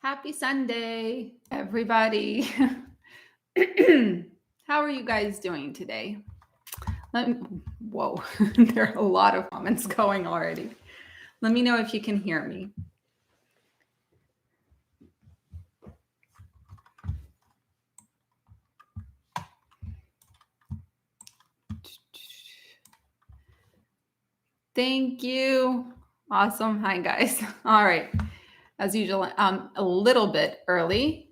Happy Sunday, everybody. How are you guys doing today? Whoa, there are a lot of comments going already. Let me know if you can hear me. Thank you. Awesome. Hi, guys. All right. As usual, a little bit early,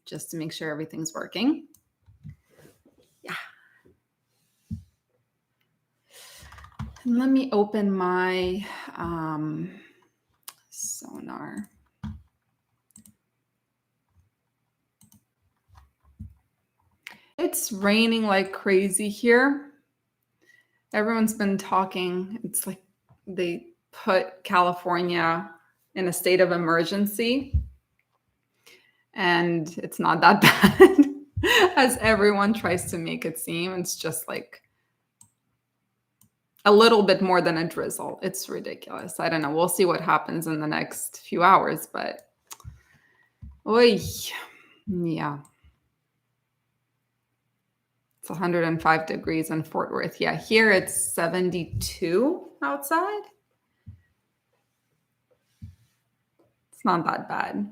just to make sure everything's working. Yeah. And let me open my sonar. It's raining like crazy here. Everyone's been talking. It's like they put California in a state of emergency, and it's not that bad as everyone tries to make it seem. It's just like a little bit more than a drizzle. It's ridiculous. I don't know. We'll see what happens in the next few hours, but oy, yeah. It's 105 degrees in Fort Worth. Yeah, here it's 72 outside. It's not that bad.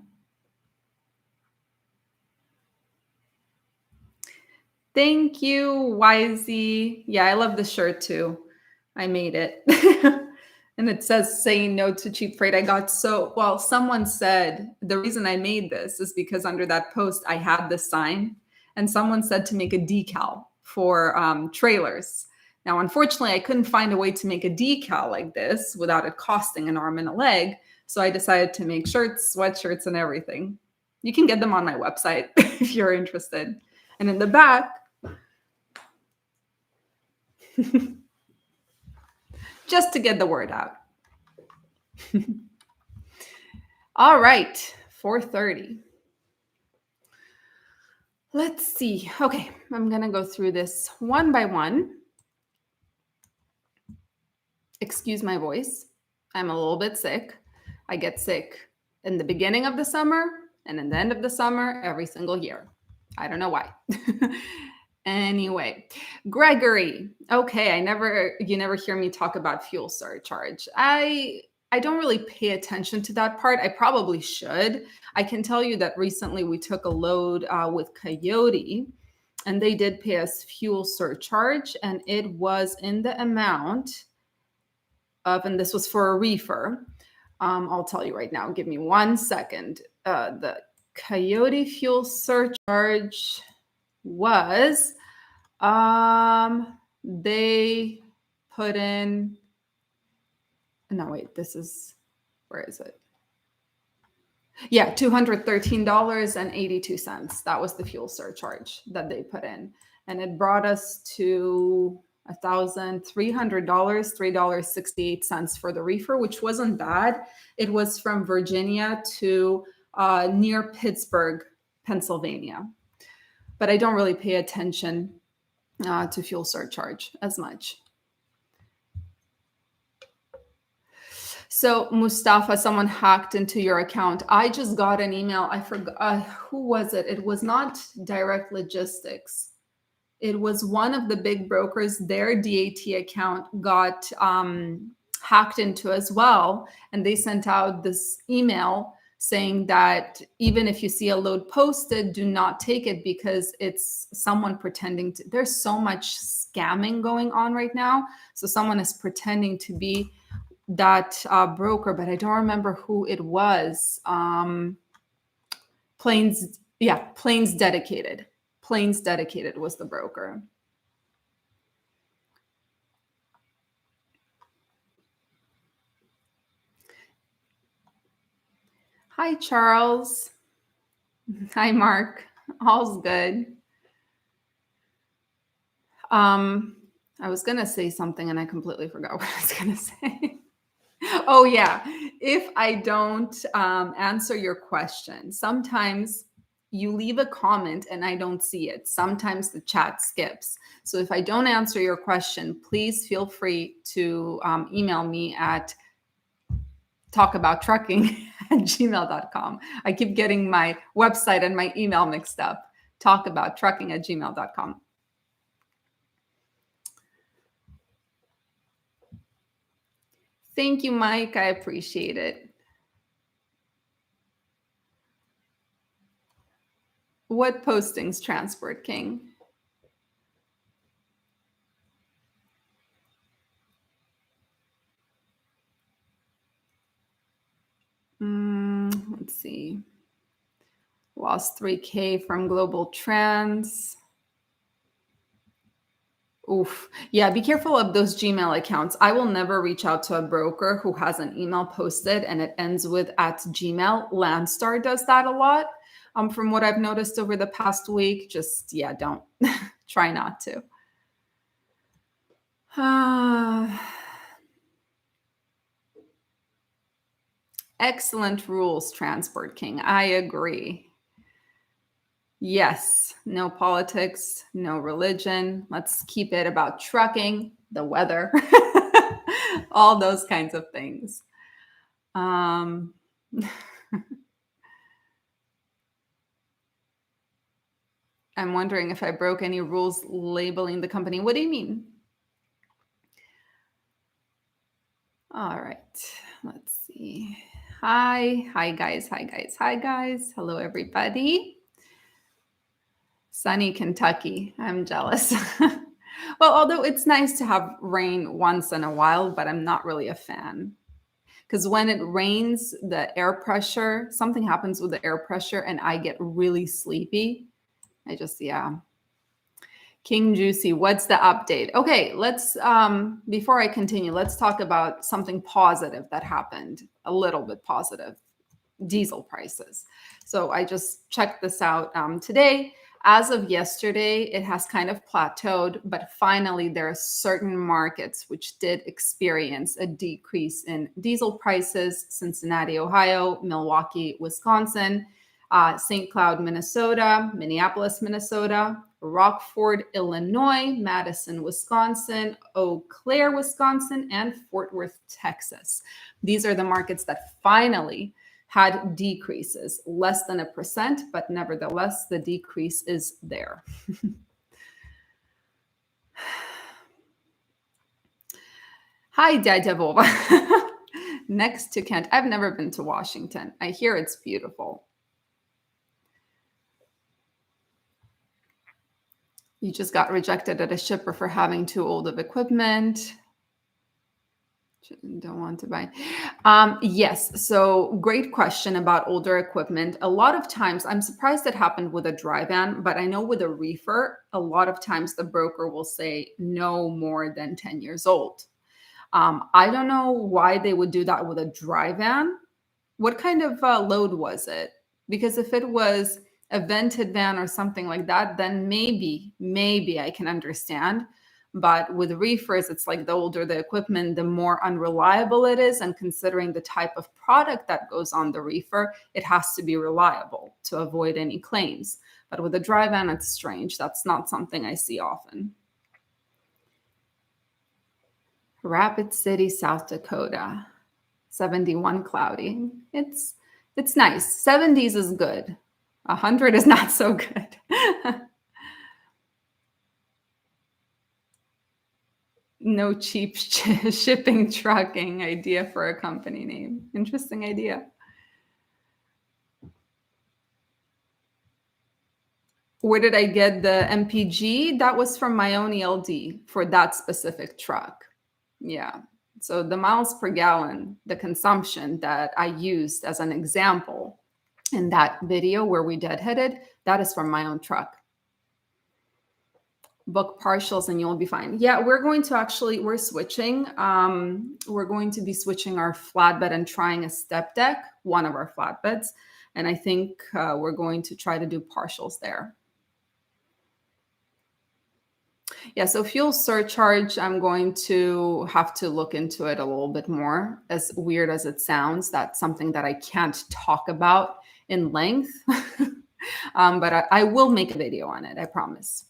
Thank you, Wisey. Yeah, I love the shirt too. I made it. And it says saying no to cheap freight. I got someone said the reason I made this is because under that post I had this sign and someone said to make a decal for trailers. Now, unfortunately, I couldn't find a way to make a decal like this without it costing an arm and a leg. So I decided to make shirts, sweatshirts, and everything. You can get them on my website if you're interested. And in the back, just to get the word out. All right, 4:30. Let's see. Okay, I'm going to go through this one by one. Excuse my voice. I'm a little bit sick. I get sick in the beginning of the summer and in the end of the summer every single year. I don't know why. Anyway, Gregory. Okay, you never hear me talk about fuel surcharge. I don't really pay attention to that part. I probably should. I can tell you that recently we took a load with Coyote, and they did pay us fuel surcharge, and it was in the amount of, and this was for a reefer. I'll tell you right now. Give me 1 second. The Coyote fuel surcharge was they put in, no wait, this is, where is it? Yeah, $213.82. That was the fuel surcharge that they put in, and it brought us to $1,300, $3.68 for the reefer, which wasn't bad. It was from Virginia to near Pittsburgh, Pennsylvania. But I don't really pay attention to fuel surcharge as much. So Mustafa, someone hacked into your account. I just got an email. I forgot, who was it? It was not Direct Logistics. It was one of the big brokers. Their DAT account got hacked into as well. And they sent out this email saying that even if you see a load posted, do not take it because it's someone pretending to. There's so much scamming going on right now. So someone is pretending to be that broker, but I don't remember who it was. Plains Dedicated. Plains Dedicated was the broker. Hi, Charles. Hi, Mark. All's good. I was going to say something and I completely forgot what I was going to say. Oh, yeah. If I don't answer your question, sometimes you leave a comment and I don't see it. Sometimes the chat skips. So if I don't answer your question, please feel free to email me at talkabouttrucking at gmail.com. I keep getting my website and my email mixed up. Talkabout at gmail.com. Thank you, Mike. I appreciate it. What postings, Transport King? Let's see. Lost 3K from Global Trans. Oof. Yeah, be careful of those Gmail accounts. I will never reach out to a broker who has an email posted and it ends with at Gmail. Landstar does that a lot. From what I've noticed over the past week, just, yeah, don't. Try not to. Excellent rules, Transport King. I agree. Yes, no politics, no religion. Let's keep it about trucking, the weather, all those kinds of things. I'm wondering if I broke any rules labeling the company. What do you mean? All right, let's see. Hi guys. Hello, everybody. Sunny Kentucky. I'm jealous. Well, although it's nice to have rain once in a while, but I'm not really a fan. Because when it rains, the air pressure, something happens with the air pressure, and I get really sleepy. Yeah. King Juicy, what's the update? Okay, let's, before I continue, let's talk about something positive that happened, a little bit positive. Diesel prices. So I just checked this out today. As of yesterday, it has kind of plateaued, but finally there are certain markets which did experience a decrease in diesel prices: Cincinnati, Ohio; Milwaukee, Wisconsin; St. Cloud, Minnesota; Minneapolis, Minnesota; Rockford, Illinois; Madison, Wisconsin; Eau Claire, Wisconsin; and Fort Worth, Texas. These are the markets that finally had decreases, less than 1%, but nevertheless, the decrease is there. Hi, Daredevil. Next to Kent. I've never been to Washington. I hear it's beautiful. You just got rejected at a shipper for having too old of equipment. Don't want to buy. Yes. So great question about older equipment. A lot of times, I'm surprised it happened with a dry van, but I know with a reefer, a lot of times the broker will say no more than 10 years old. I don't know why they would do that with a dry van. What kind of load was it? Because if it was a vented van or something like that, then maybe I can understand. But with reefers, it's like the older the equipment, the more unreliable it is. And considering the type of product that goes on the reefer, it has to be reliable to avoid any claims. But with a dry van, it's strange. That's not something I see often. Rapid City, South Dakota. 71 cloudy. It's nice. 70s is good. 100 is not so good. No cheap shipping trucking idea for a company name. Interesting idea. Where did I get the MPG? That was from my own ELD for that specific truck. Yeah. So the miles per gallon, the consumption that I used as an example in that video where we deadheaded, that is from my own truck. Book partials and you'll be fine. Yeah, we're switching. We're going to be switching our flatbed and trying a step deck, one of our flatbeds. And I think we're going to try to do partials there. Yeah, so fuel surcharge, I'm going to have to look into it a little bit more. As weird as it sounds, that's something that I can't talk about in length. But I will make a video on it, I promise.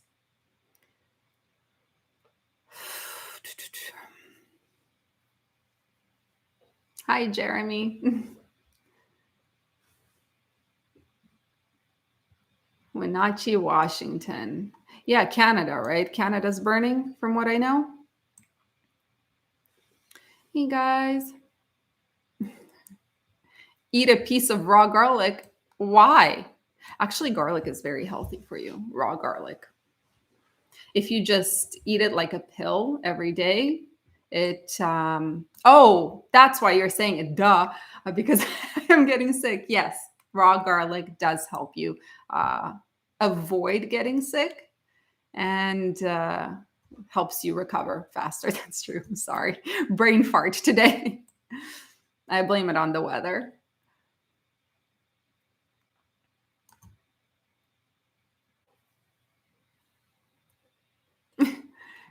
Hi, Jeremy. Wenatchee, Washington. Yeah, Canada, right? Canada's burning, from what I know. Hey guys, eat a piece of raw garlic. Why? Actually, garlic is very healthy for you, raw garlic. If you just eat it like a pill every day, oh, that's why you're saying it, duh, because I'm getting sick. Yes, raw garlic does help you uh, avoid getting sick and helps you recover faster. That's true. I'm sorry. Brain fart today. I blame it on the weather.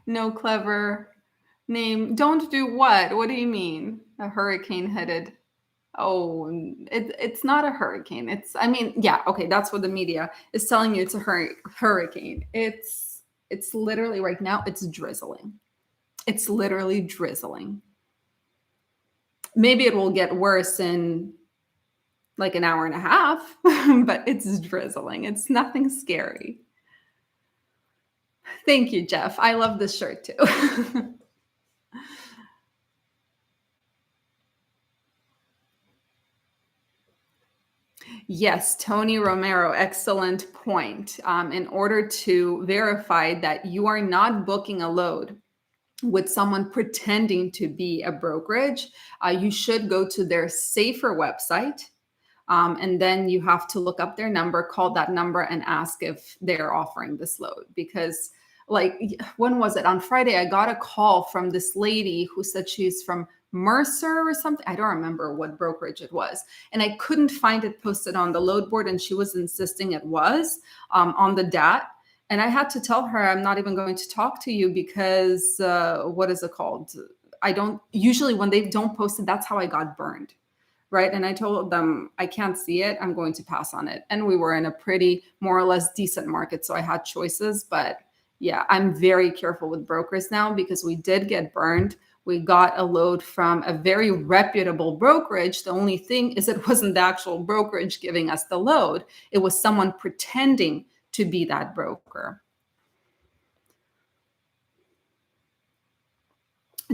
No clever name. Don't do what? What do you mean? A hurricane headed. Oh, it's not a hurricane. I mean, yeah, okay, that's what the media is telling you. It's a hurricane. It's literally right now, it's drizzling. It's literally drizzling. Maybe it will get worse in like an hour and a half, but it's drizzling. It's nothing scary. Thank you, Jeff. I love this shirt too. Yes, Tony Romero, excellent point. In order to verify that you are not booking a load with someone pretending to be a brokerage, you should go to their safer website. And then you have to look up their number, call that number, and ask if they're offering this load. Because, like, when was it? On Friday, I got a call from this lady who said she's from Mercer or something. I don't remember what brokerage it was. And I couldn't find it posted on the load board. And she was insisting it was on the DAT. And I had to tell her, I'm not even going to talk to you because what is it called? I don't usually, when they don't post it, that's how I got burned. Right. And I told them, I can't see it. I'm going to pass on it. And we were in a pretty more or less decent market. So I had choices. But yeah, I'm very careful with brokers now because we did get burned. We got a load from a very reputable brokerage. The only thing is it wasn't the actual brokerage giving us the load. It was someone pretending to be that broker.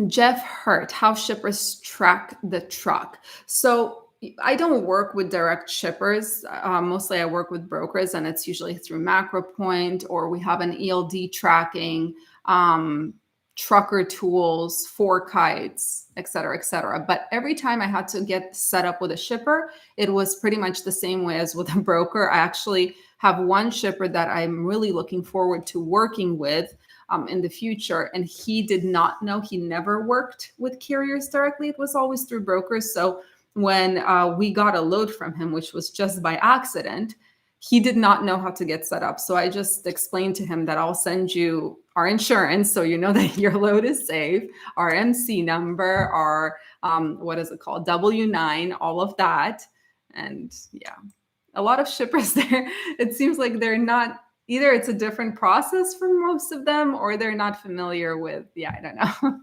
Jeff Hurt, how shippers track the truck. So I don't work with direct shippers. Mostly I work with brokers, and it's usually through MacroPoint, or we have an ELD tracking, trucker tools, four kites, et cetera, et cetera. But every time I had to get set up with a shipper, it was pretty much the same way as with a broker. I actually have one shipper that I'm really looking forward to working with in the future. And he did not know, he never worked with carriers directly. It was always through brokers. So when we got a load from him, which was just by accident, he did not know how to get set up. So I just explained to him that I'll send you our insurance so you know that your load is safe, our MC number, our, what is it called? W9, all of that. And yeah, a lot of shippers there, it seems like they're not, either it's a different process for most of them or they're not familiar with, yeah, I don't know.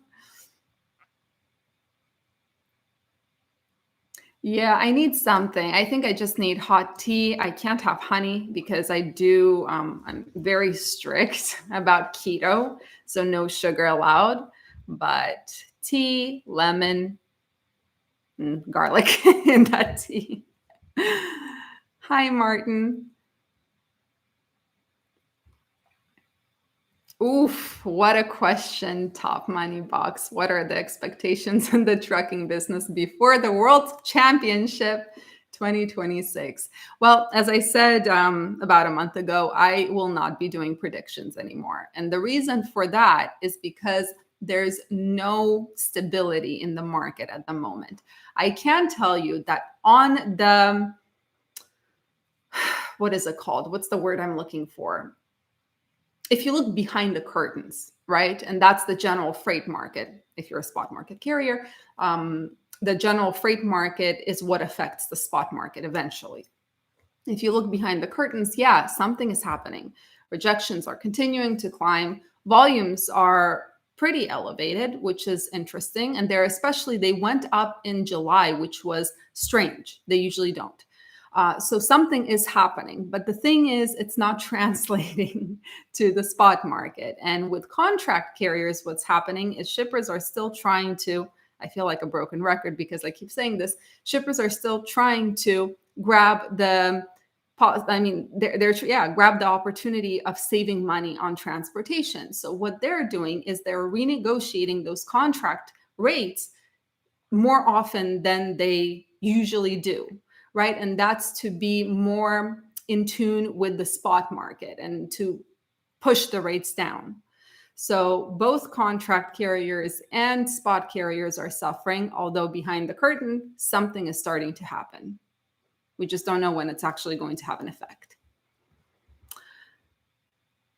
Yeah, I need something. I think I just need hot tea. I can't have honey because I'm very strict about keto, so no sugar allowed. But tea, lemon, garlic in that tea. Hi, Martin. Oof, what a question, Top Money Box. What are the expectations in the trucking business before the World Championship 2026? Well, as I said about a month ago, I will not be doing predictions anymore. And the reason for that is because there's no stability in the market at the moment. I can tell you that on the, what is it called? What's the word I'm looking for? If you look behind the curtains, right? And that's the general freight market. If you're a spot market carrier, the general freight market is what affects the spot market eventually. If you look behind the curtains, yeah, something is happening. Rejections are continuing to climb. Volumes are pretty elevated, which is interesting. And they went up in July, which was strange. They usually don't. So something is happening, but the thing is, it's not translating to the spot market. And with contract carriers, what's happening is shippers are still trying to, I feel like a broken record because I keep saying this, shippers are still trying to grab the, grab the opportunity of saving money on transportation. So what they're doing is they're renegotiating those contract rates more often than they usually do, right? And that's to be more in tune with the spot market and to push the rates down. So both contract carriers and spot carriers are suffering, although behind the curtain, something is starting to happen. We just don't know when it's actually going to have an effect.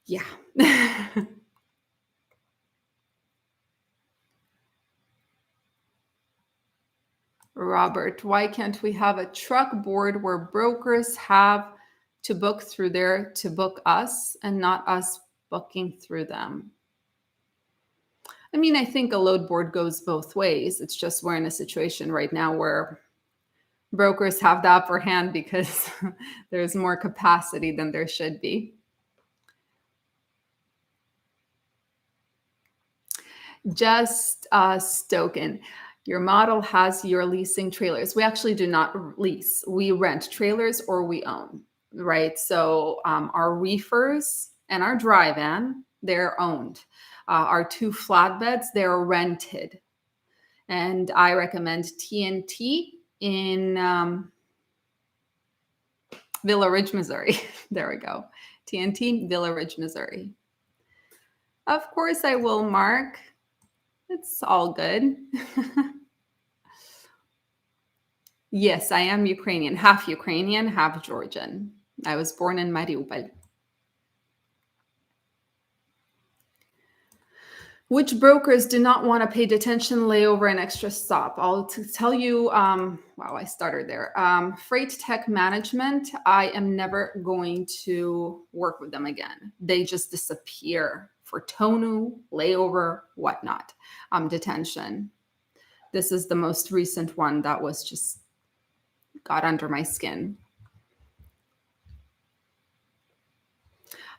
Yeah. Robert, why can't we have a truck board where brokers have to book through there to book us and not us booking through them? I mean, I think a load board goes both ways. It's just we're in a situation right now where brokers have the upper hand because there's more capacity than there should be. Just Stoken. Your model has your leasing trailers. We actually do not lease. We rent trailers or we own, right? So our reefers and our dry van, they're owned. Our two flatbeds, they're rented. And I recommend TNT in Villa Ridge, Missouri. There we go. TNT, Villa Ridge, Missouri. Of course I will, Mark. It's all good. Yes, I am Ukrainian, half Georgian. I was born in Mariupol. Which brokers do not want to pay detention, layover, and extra stop? I'll tell you, wow, I started there. Freight Tech Management, I am never going to work with them again. They just disappear for Tonu, layover, whatnot, detention. This is the most recent one that was just got under my skin.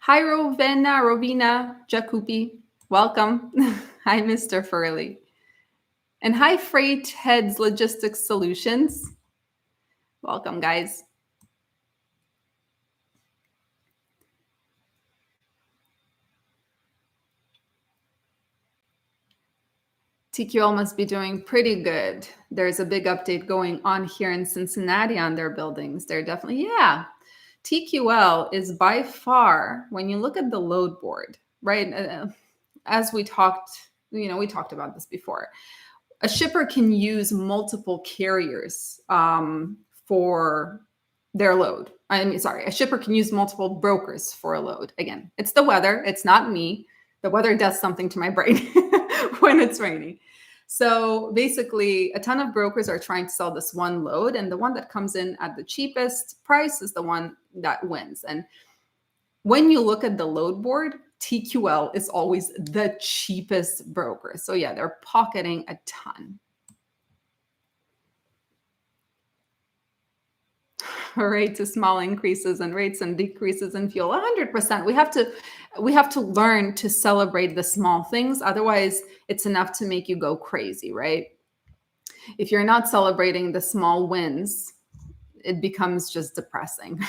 Hi, Rovina Jacupi. Welcome. Hi, Mr. Furley. And hi, Freight Heads Logistics Solutions. Welcome, guys. TQL must be doing pretty good. There's a big update going on here in Cincinnati on their buildings. They're definitely, yeah. TQL is by far, when you look at the load board, right? As we talked, we talked about this before. A shipper can use multiple carriers for their load. A shipper can use multiple brokers for a load. Again, it's the weather. It's not me. The weather does something to my brain when it's raining. So basically, a ton of brokers are trying to sell this one load, and the one that comes in at the cheapest price is the one that wins. And when you look at the load board, TQL is always the cheapest broker. So yeah, they're pocketing a ton. Right, to small increases in rates and decreases in fuel, 100%. We have to learn to celebrate the small things. Otherwise, it's enough to make you go crazy, right? If you're not celebrating the small wins, it becomes just depressing.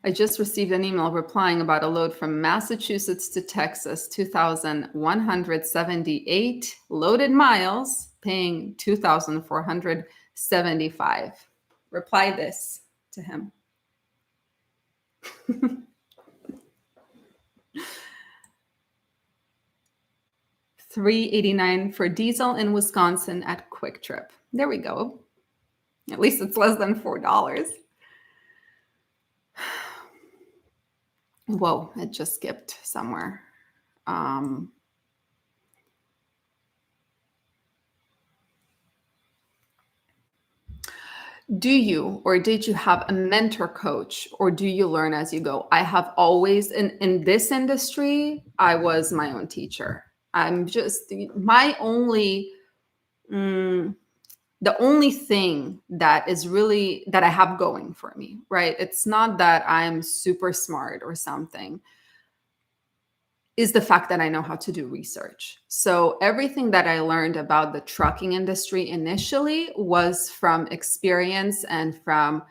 I just received an email replying about a load from Massachusetts to Texas, 2,178 loaded miles, paying 2,475. Reply this to him. $3.89 for diesel in Wisconsin at Quick Trip. There we go. At least it's less than $4. Whoa, it just skipped somewhere. Do you or did you have a mentor coach, or do you learn as you go? I have always, in this industry, I was my own teacher. I'm just, my only the only thing that is really that I have going for me, right? It's not that I'm super smart or something, is the fact that I know how to do research. So everything that I learned about the trucking industry initially was from experience and from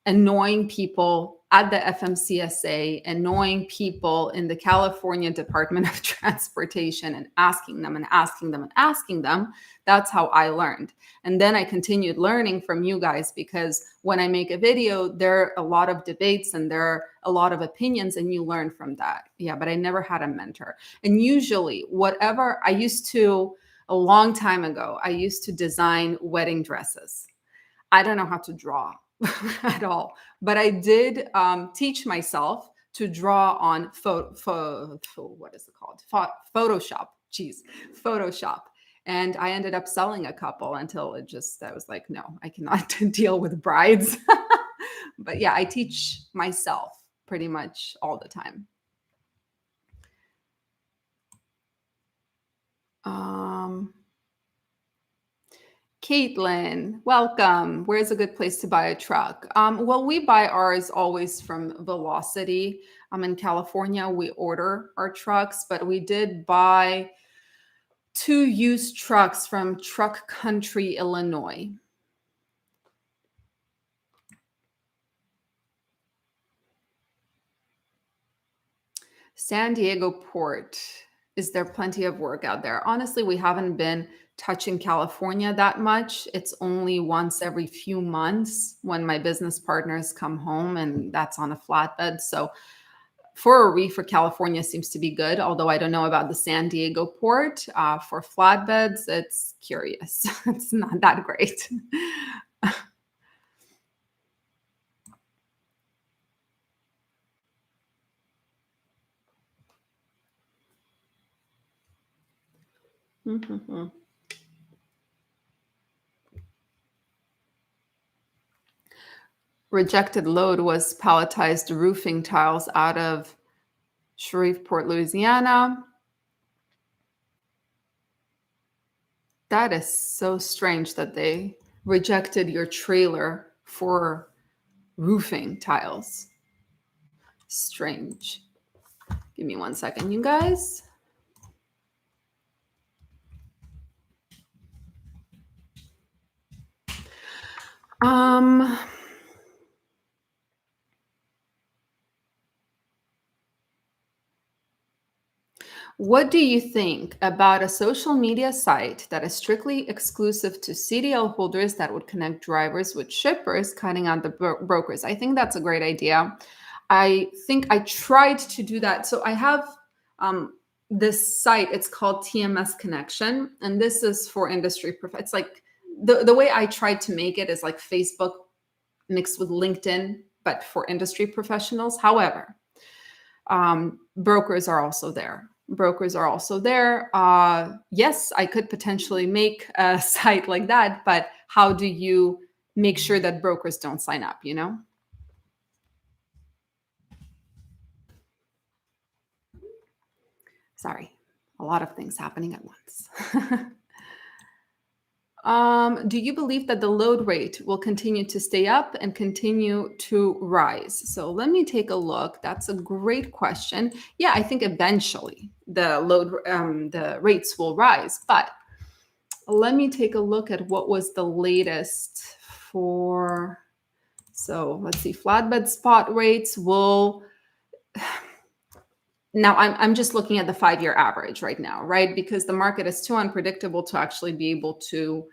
annoying people at the FMCSA, annoying people in the California Department of Transportation, and asking them and asking them and asking them. That's how I learned. And then I continued learning from you guys, because when I make a video, there are a lot of debates and there are a lot of opinions, and you learn from that. Yeah, but I never had a mentor. And usually, whatever I used to, a long time ago, I used to design wedding dresses. I don't know how to draw at all, but I did teach myself to draw on what is it called? Photoshop. Geez, Photoshop. And I ended up selling a couple until I was like, no, I cannot deal with brides. But yeah, I teach myself pretty much all the time. Caitlin, welcome. Where's a good place to buy a truck? Well, we buy ours always from Velocity. In California, we order our trucks, but we did buy 2 used trucks from Truck Country, Illinois. San Diego Port. Is there plenty of work out there? Honestly, we haven't been touching California that much. It's only once every few months when my business partners come home, and that's on a flatbed. So for a reefer, California seems to be good, although I don't know about the San Diego port. For flatbeds, it's curious. It's not that great. Rejected load was palletized roofing tiles out of Shreveport, Louisiana. That is so strange that they rejected your trailer for roofing tiles. Strange. Give me 1 second, you guys. What do you think about a social media site that is strictly exclusive to CDL holders that would connect drivers with shippers, cutting out the brokers? I think that's a great idea. I think I tried to do that. So I have this site, it's called TMS Connection, and this is for industry. It's like the way I tried to make it is like Facebook mixed with LinkedIn, but for industry professionals. However, brokers are also there. Yes, I could potentially make a site like that, but how do you make sure that brokers don't sign up, you know? Sorry, a lot of things happening at once. Do you believe that the load rate will continue to stay up and continue to rise? So let me take a look. That's a great question. Yeah, I think eventually the rates will rise, but let me take a look at what was the latest for. So let's see, flatbed spot rates will. Now I'm just looking at the 5-year average right now, right? Because the market is too unpredictable to actually be able to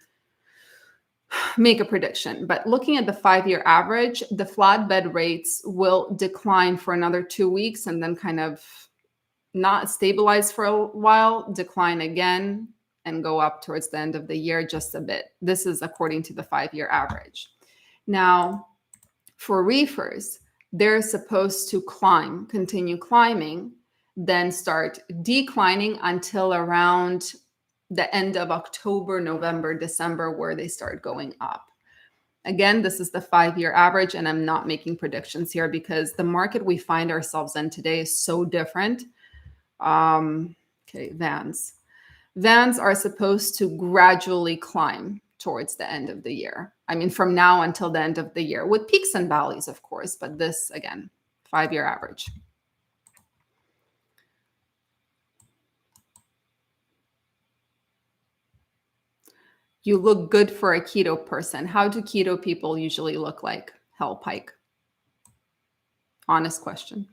make a prediction. But looking at the 5-year average, the flatbed rates will decline for another 2 weeks and then kind of not stabilize for a while, decline again, and go up towards the end of the year just a bit. This is according to the 5-year average. Now, for reefers, they're supposed to continue climbing, then start declining until around the end of October, November, December, where they start going up. Again, this is the 5-year average, and I'm not making predictions here because the market we find ourselves in today is so different. Okay, vans. Vans are supposed to gradually climb towards the end of the year. I mean, from now until the end of the year, with peaks and valleys, of course, but this, again, 5-year average. You look good for a keto person. How do keto people usually look like? Hell Pike. Honest question.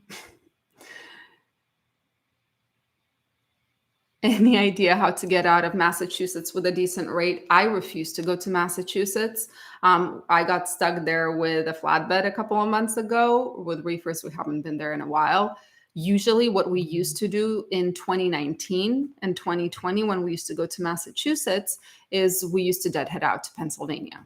Any idea how to get out of Massachusetts with a decent rate? I refuse to go to Massachusetts. I got stuck there with a flatbed a couple of months ago. With reefers, we haven't been there in a while. Usually, what we used to do in 2019 and 2020, when we used to go to Massachusetts, is we used to deadhead out to Pennsylvania.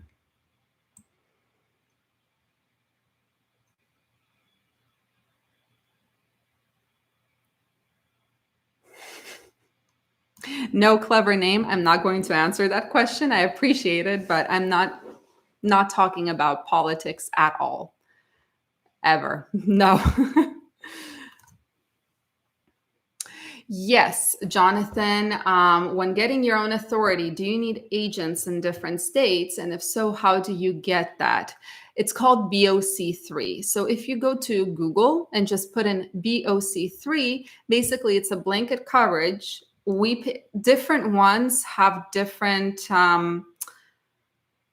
No clever name. I'm not going to answer that question. I appreciate it, but I'm not talking about politics at all. Ever. No. Yes, Jonathan. When getting your own authority, do you need agents in different states? And if so, how do you get that? It's called BOC3. So if you go to Google and just put in BOC3, basically it's a blanket coverage. Different ones have different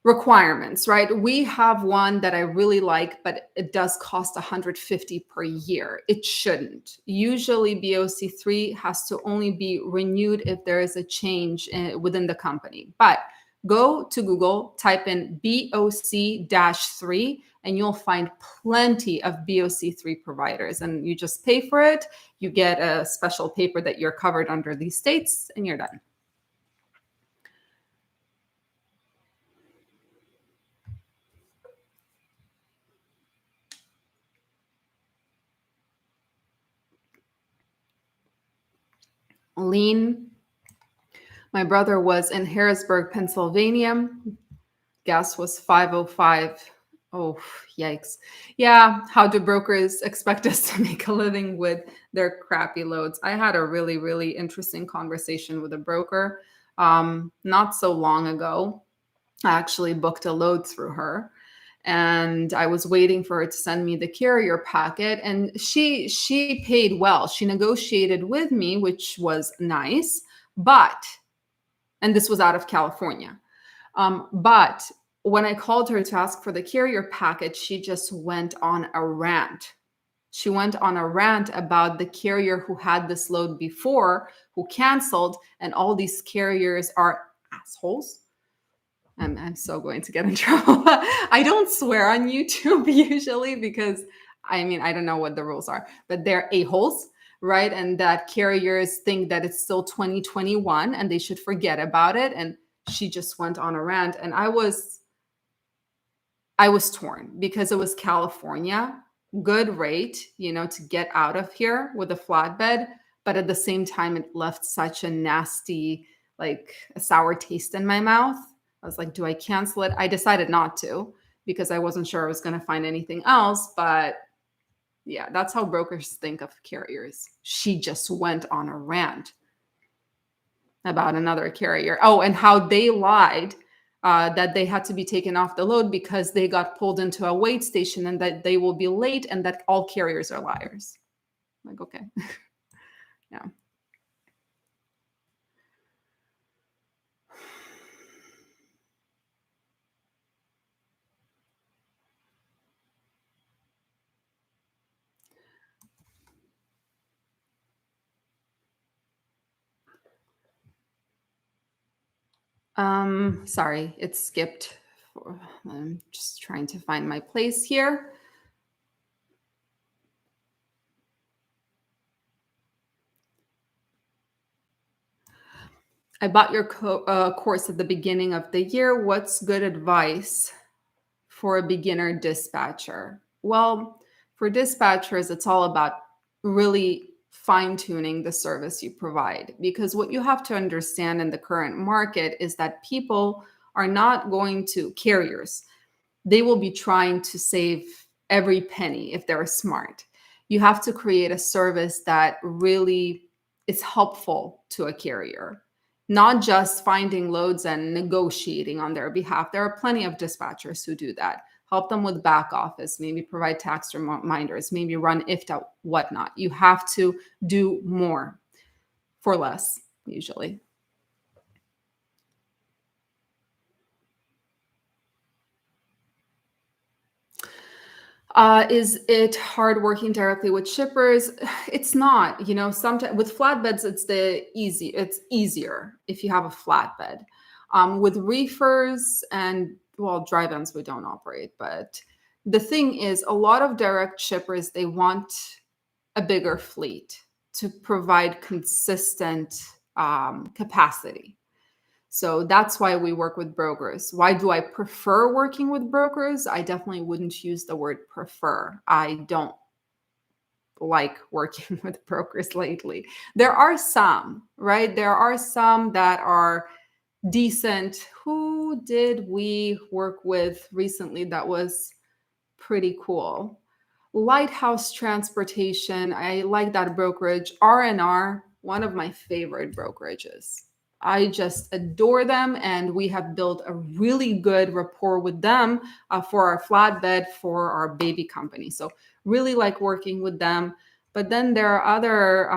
requirements, right? We have one that I really like, but it does cost 150 per year. It shouldn't. Usually BOC3 has to only be renewed if there is a change within the company. But go to Google, type in BOC-3, and you'll find plenty of BOC3 providers. And you just pay for it. You get a special paper that you're covered under these states, and you're done. Lean. My brother was in Harrisburg, Pennsylvania. Gas was 505. Oh, yikes. Yeah, how do brokers expect us to make a living with their crappy loads? I had a really, really interesting conversation with a broker not so long ago. I actually booked a load through her. And I was waiting for her to send me the carrier packet, and she paid well. She negotiated with me, which was nice, and this was out of California. But when I called her to ask for the carrier packet, she just went on a rant. She went on a rant about the carrier who had this load before, who canceled, and all these carriers are assholes. I'm so going to get in trouble. I don't swear on YouTube usually because I mean, I don't know what the rules are, but they're a-holes, right? And that carriers think that it's still 2021 and they should forget about it. And she just went on a rant, and I was torn because it was California, good rate, to get out of here with a flatbed. But at the same time, it left such a nasty, like a sour taste in my mouth. I was like, do I cancel it? I decided not to because I wasn't sure I was going to find anything else. But yeah, that's how brokers think of carriers. She just went on a rant about another carrier. Oh, and how they lied that they had to be taken off the load because they got pulled into a wait station and that they will be late and that all carriers are liars. I'm like, okay. Yeah. Sorry, it skipped. I'm just trying to find my place here. I bought your course at the beginning of the year. What's good advice for a beginner dispatcher? Well, for dispatchers, it's all about really fine tuning the service you provide, because what you have to understand in the current market is that people are not going to carriers. They will be trying to save every penny if they're smart. You have to create a service that really is helpful to a carrier. not just finding loads and negotiating on their behalf. There are plenty of dispatchers who do that. Help them with back office, maybe provide tax reminders, maybe run IFTA, whatnot. You have to do more for less, usually. Is it hard working directly with shippers? It's not. Sometimes with flatbeds, it's easier if you have a flatbed. With reefers and well, dry vans we don't operate, but the thing is, a lot of direct shippers they want a bigger fleet to provide consistent capacity. So that's why we work with brokers. Why do I prefer working with brokers? I definitely wouldn't use the word prefer. I don't like working with brokers lately. There are some, right? There are some that are decent. Who did we work with recently that was pretty cool? Lighthouse Transportation. I like that brokerage. R&R, one of my favorite brokerages. I just adore them, and we have built a really good rapport with them for our flatbed for our baby company. So really like working with them. But then there are other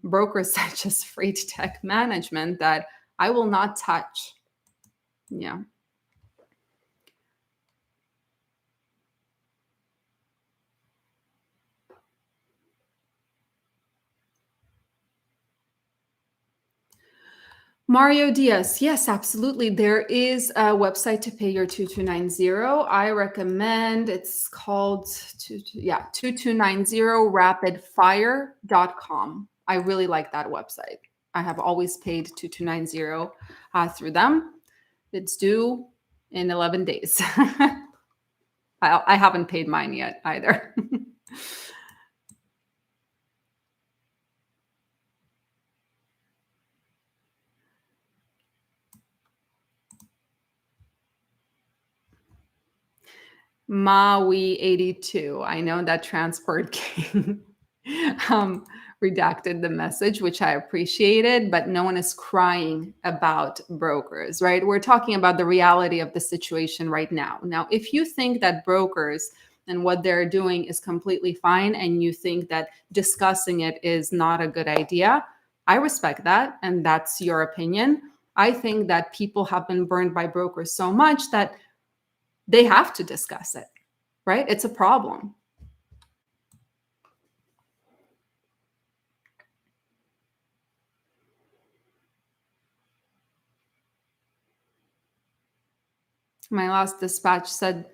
brokers such as Freight Tech Management that I will not touch. Yeah. Mario Diaz, yes, absolutely. There is a website to pay your 2290. I recommend it's called 2290rapidfire.com. I really like that website. I have always paid 2290 through them. It's due in 11 days. I haven't paid mine yet either. Maui 82. I know that Transport King redacted the message, which I appreciated, but no one is crying about brokers, right? We're talking about the reality of the situation right now. Now, if you think that brokers and what they're doing is completely fine, and you think that discussing it is not a good idea, I respect that, and that's your opinion. I think that people have been burned by brokers so much that they have to discuss it, right? It's a problem. My last dispatch said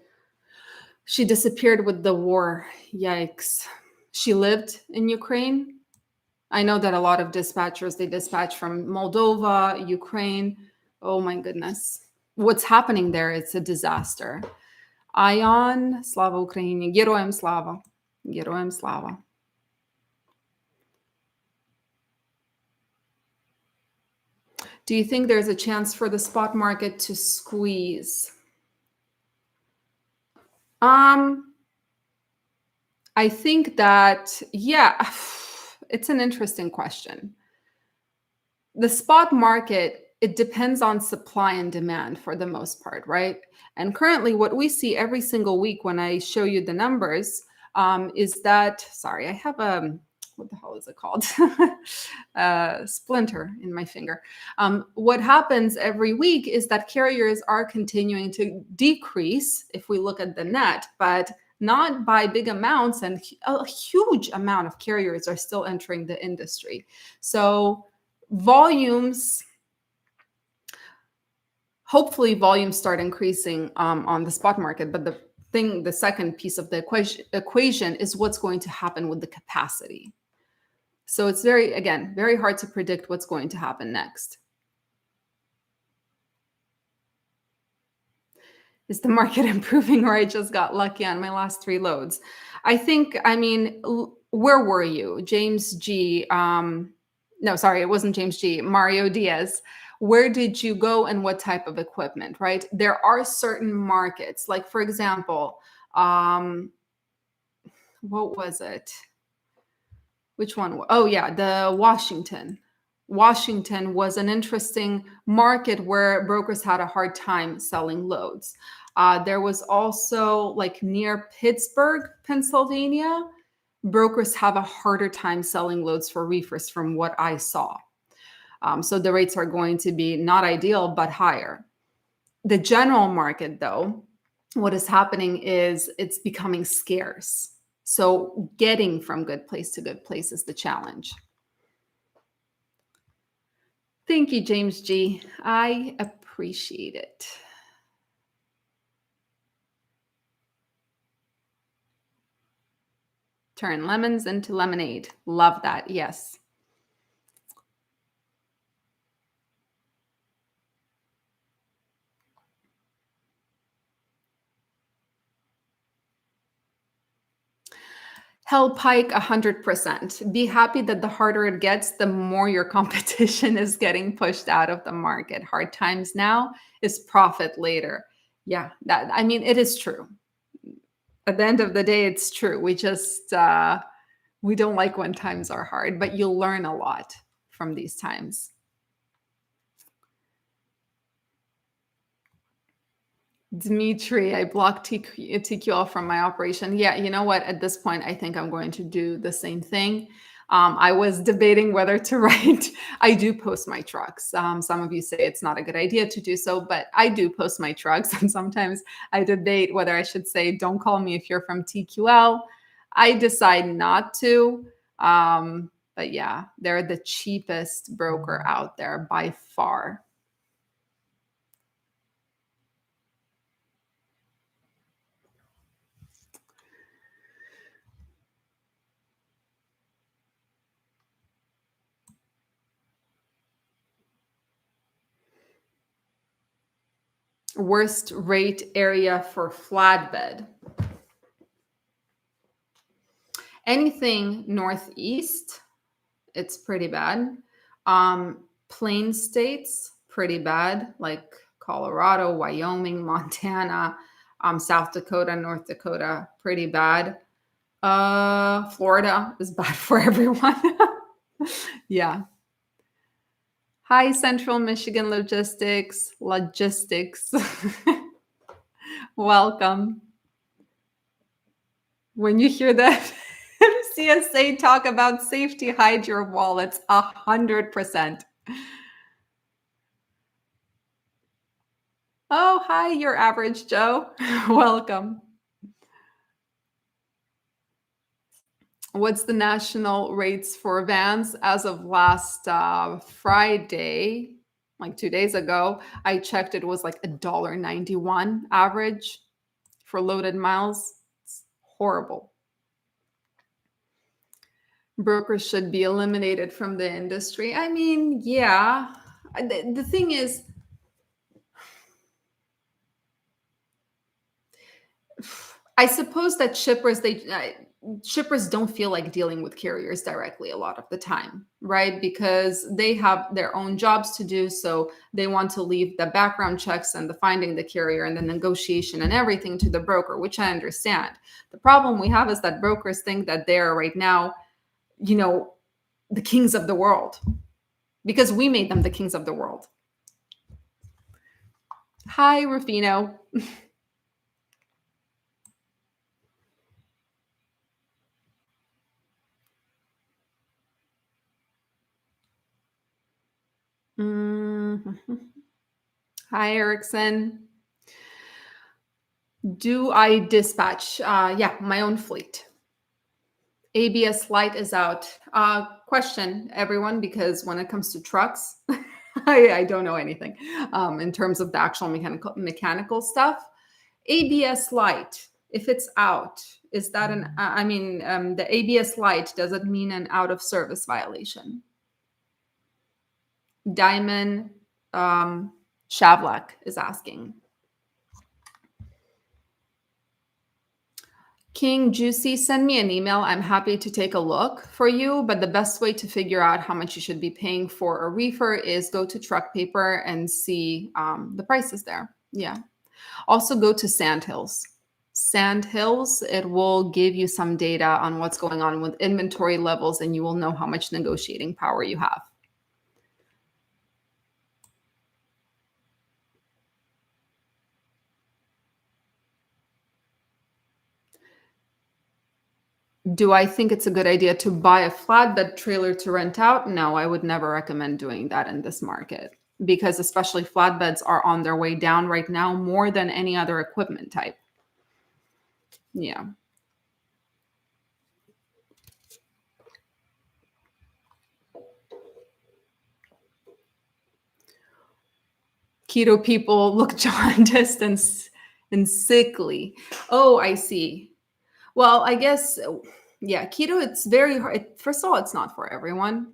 she disappeared with the war. Yikes. She lived in Ukraine. I know that a lot of dispatchers, they dispatch from Moldova, Ukraine. Oh my goodness. What's happening there? It's a disaster. Ion, Slava Ukraini, Героям Slava. Героям Slava. Do you think there's a chance for the spot market to squeeze? I think that, yeah, it's an interesting question. The spot market, it depends on supply and demand for the most part, right? And currently, what we see every single week when I show you the numbers is that, sorry, I have a, what the hell is it called? A splinter in my finger. What happens every week is that carriers are continuing to decrease if we look at the net, but not by big amounts, and a huge amount of carriers are still entering the industry. So volumes, hopefully volumes start increasing on the spot market, but the second piece of the equation is what's going to happen with the capacity. So it's very hard to predict what's going to happen next. Is the market improving, or I just got lucky on my last 3 loads? Where were you? James G. No, sorry, it wasn't James G. Mario Diaz. Where did you go and what type of equipment, right? There are certain markets, like for example, what was it? Which one? Oh yeah, the Washington Washington was an interesting market where brokers had a hard time selling loads. There was also like near Pittsburgh, Pennsylvania, brokers have a harder time selling loads for reefers from what I saw. So the rates are going to be not ideal, but higher. The general market, though, what is happening is it's becoming scarce. So getting from good place to good place is the challenge. Thank you, James G. I appreciate it. Turn lemons into lemonade. Love that. Yes. Hell Pike 100%. Be happy that the harder it gets, the more your competition is getting pushed out of the market. Hard times now is profit later. Yeah, that I mean it is true. At the end of the day, it's true. We just we don't like when times are hard, but you'll learn a lot from these times. Dmitry, I blocked TQL from my operation. Yeah, you know what? At this point, I think I'm going to do the same thing. I was debating whether to write. I do post my trucks. Some of you say it's not a good idea to do so, but I do post my trucks. And sometimes I debate whether I should say, don't call me if you're from TQL. I decide not to. But yeah, they're the cheapest broker out there by far. Worst rate area for flatbed. Anything northeast, it's pretty bad. Plain states, pretty bad, like Colorado, Wyoming, Montana, South Dakota, North Dakota, pretty bad. Florida is bad for everyone. Yeah. Hi, Central Michigan Logistics. Welcome. When you hear that CSA talk about safety, hide your wallets 100%. Oh, hi, your average Joe. Welcome. What's the national rates for vans as of last Friday, like 2 days ago? I checked, it was like $1.91 average for loaded miles. It's horrible. Brokers should be eliminated from the industry. I mean, yeah. The thing is, I suppose that shippers don't feel like dealing with carriers directly a lot of the time, right? Because they have their own jobs to do, so they want to leave the background checks and the finding the carrier and the negotiation and everything to the broker, which I understand. The problem we have is that brokers think that they're right now, the kings of the world, because we made them the kings of the world. Hi, Rufino. Hi, Erickson. Do I dispatch? Yeah, my own fleet. ABS light is out. Question, everyone, because when it comes to trucks, I don't know anything in terms of the actual mechanical stuff. ABS light, if it's out, is that the ABS light, does it mean an out of service violation? Diamond Shavlak is asking. King Juicy, send me an email. I'm happy to take a look for you, but the best way to figure out how much you should be paying for a reefer is go to Truck Paper and see the prices there. Yeah. Also go to Sandhills. Sandhills, it will give you some data on what's going on with inventory levels, and you will know how much negotiating power you have. Do I think it's a good idea to buy a flatbed trailer to rent out? No, I would never recommend doing that in this market because especially flatbeds are on their way down right now more than any other equipment type. Yeah. Keto people look jaundiced and sickly. Oh, I see. Well, I guess, yeah, keto, it's very hard. First of all, it's not for everyone.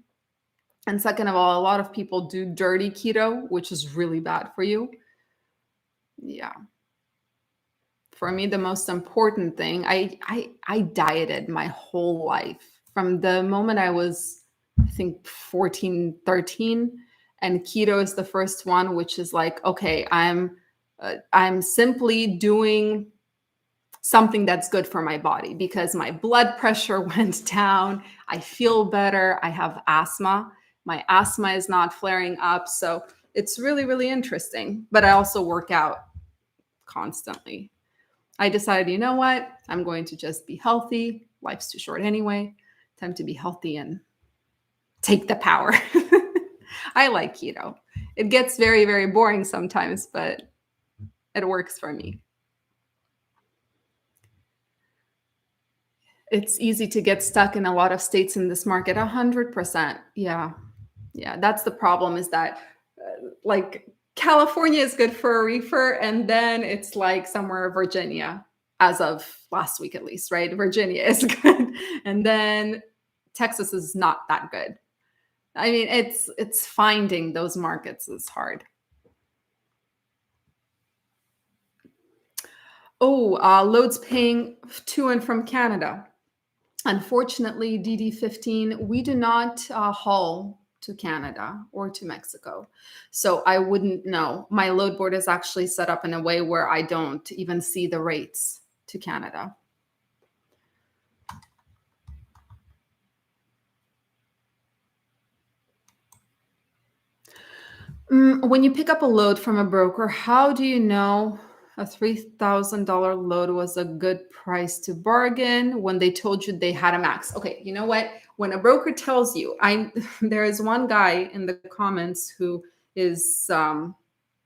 And second of all, a lot of people do dirty keto, which is really bad for you. Yeah. For me, the most important thing, I dieted my whole life from the moment I was, I think, 14, 13. And keto is the first one, which is like, okay, I'm simply doing something that's good for my body because my blood pressure went down. I feel better. I have asthma. My asthma is not flaring up. So it's really, really interesting. But I also work out constantly. I decided, you know what? I'm going to just be healthy. Life's too short anyway. Time to be healthy and take the power. I like keto. It gets very, very boring sometimes, but it works for me. It's easy to get stuck in a lot of states in this market. 100%. Yeah. Yeah. That's the problem is that like California is good for a reefer. And then it's like somewhere Virginia, as of last week at least, right? Virginia is good. And then Texas is not that good. I mean, it's finding those markets is hard. Oh, loads paying to and from Canada. Unfortunately, DD15, we do not haul to Canada or to Mexico. So I wouldn't know. My load board is actually set up in a way where I don't even see the rates to Canada. When you pick up a load from a broker, how do you know a $3,000 load was a good price to bargain when they told you they had a max? Okay, you know what? When a broker tells you, I there is one guy in the comments who is a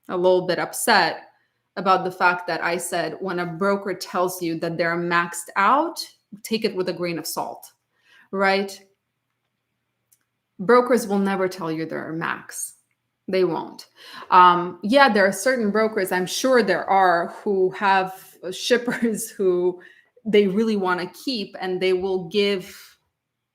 little bit upset about the fact that I said when a broker tells you that they're maxed out, take it with a grain of salt, right? Brokers will never tell you they're max. They won't. Yeah, there are certain brokers, I'm sure there are, who have shippers who they really want to keep and they will give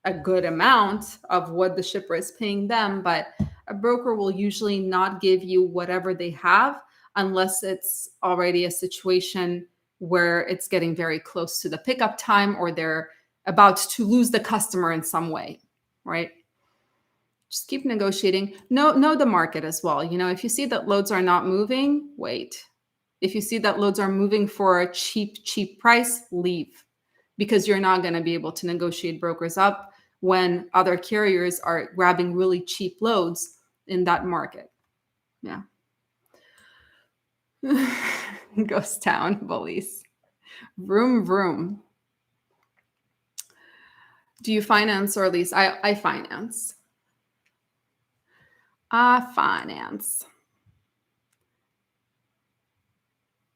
a good amount of what the shipper is paying them. But a broker will usually not give you whatever they have unless it's already a situation where it's getting very close to the pickup time or they're about to lose the customer in some way, right? Just keep negotiating. Know the market as well. You know, if you see that loads are not moving, wait. If you see that loads are moving for a cheap price, leave because you're not going to be able to negotiate brokers up when other carriers are grabbing really cheap loads in that market. Yeah. Ghost town bullies. Vroom vroom. Do you finance or lease? I finance. I finance.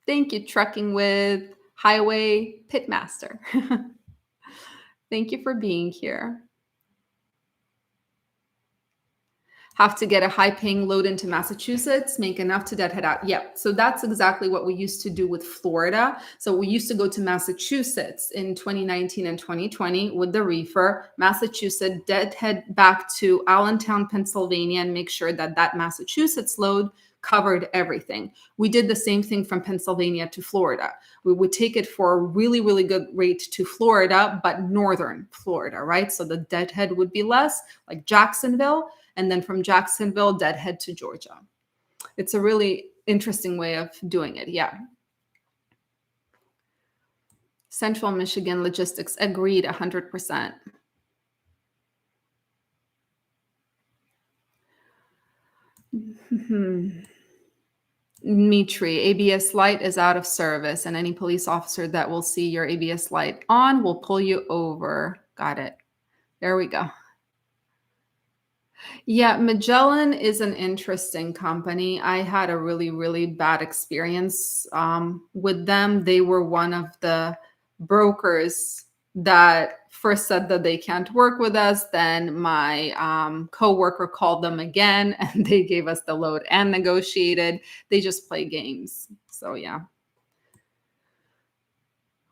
Thank you, Trucking with Highway Pitmaster. Thank you for being here. Have to get a high paying load into Massachusetts, make enough to deadhead out. Yep. So that's exactly what we used to do with Florida. So we used to go to Massachusetts in 2019 and 2020 with the reefer, Massachusetts, deadhead back to Allentown, Pennsylvania, and make sure that that Massachusetts load covered everything. We did the same thing from Pennsylvania to Florida. We would take it for a really, really good rate to Florida, but northern Florida, right? So the deadhead would be less, like Jacksonville, and then from Jacksonville, deadhead to Georgia. It's a really interesting way of doing it. Yeah. Central Michigan logistics, agreed 100%. Mitri, ABS light is out of service, and any police officer that will see your ABS light on will pull you over. Got it. There we go. Yeah, Magellan is an interesting company. I had a really, really bad experience with them. They were one of the brokers that first said that they can't work with us. Then my coworker called them again, and they gave us the load and negotiated. They just play games. So yeah.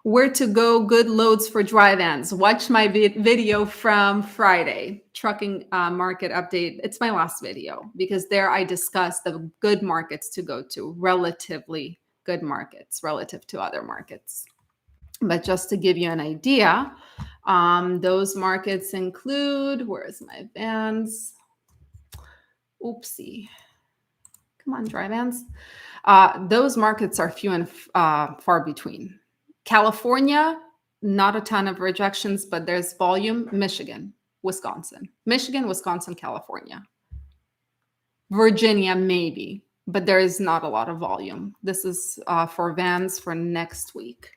Where to go, good loads for dry vans. Watch my video from Friday, trucking market update. It's my last video because there I discuss the good markets to go to, relatively good markets relative to other markets. But just to give you an idea, those markets include, where's my vans? Oopsie. Come on, dry vans. Those markets are few and far between. California, not a ton of rejections, but there's volume. Michigan, Wisconsin. Michigan, Wisconsin, California. Virginia, maybe, but there is not a lot of volume. This is for vans for next week.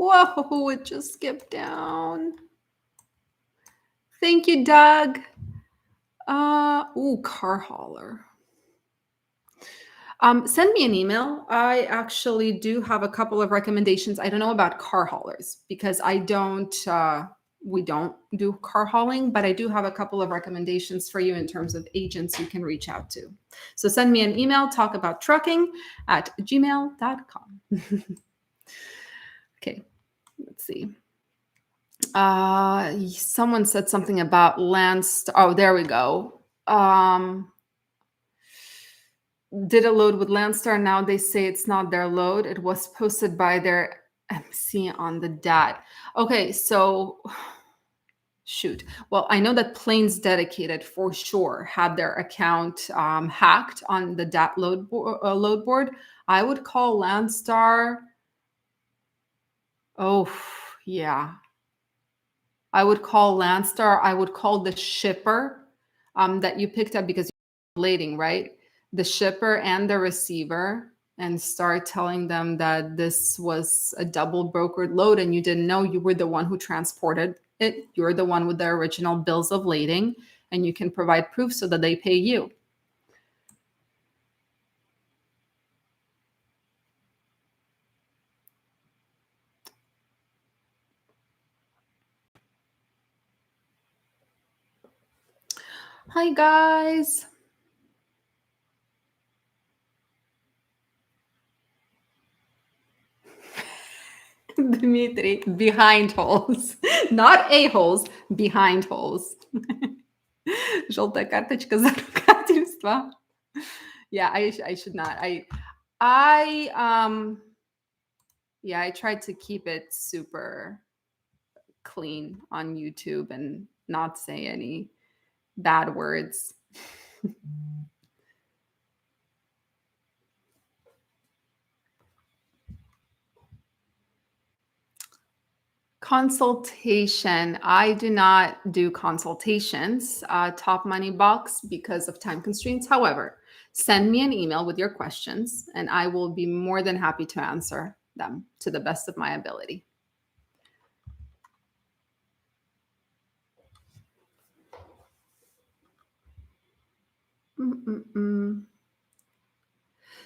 Whoa, it just skipped down. Thank you, Doug. Car hauler. Send me an email. I actually do have a couple of recommendations. I don't know about car haulers because we don't do car hauling, but I do have a couple of recommendations for you in terms of agents you can reach out to. So send me an email, talkabouttrucking@gmail.com. Okay, let's see. Someone said something about Landstar. Oh, there we go. Did a load with Landstar. Now they say it's not their load. It was posted by their MC on the DAT. Okay, so shoot. Well, I know that Planes Dedicated for sure had their account hacked on the DAT load board. I would call Landstar. Oh, yeah. I would call Landstar. I would call the shipper that you picked up because you're blading, right? The shipper and the receiver, and start telling them that this was a double brokered load and you didn't know. You were the one who transported it. You're the one with the original bills of lading, and you can provide proof so that they pay you. Hi, guys. Dmitry, behind holes. Not a-holes, behind holes. Желтая карточка за ругательство. Yeah, I should not. Yeah, I tried to keep it super clean on YouTube and not say any bad words. Consultation. I do not do consultations, Top Money Box, because of time constraints. However, send me an email with your questions and I will be more than happy to answer them to the best of my ability.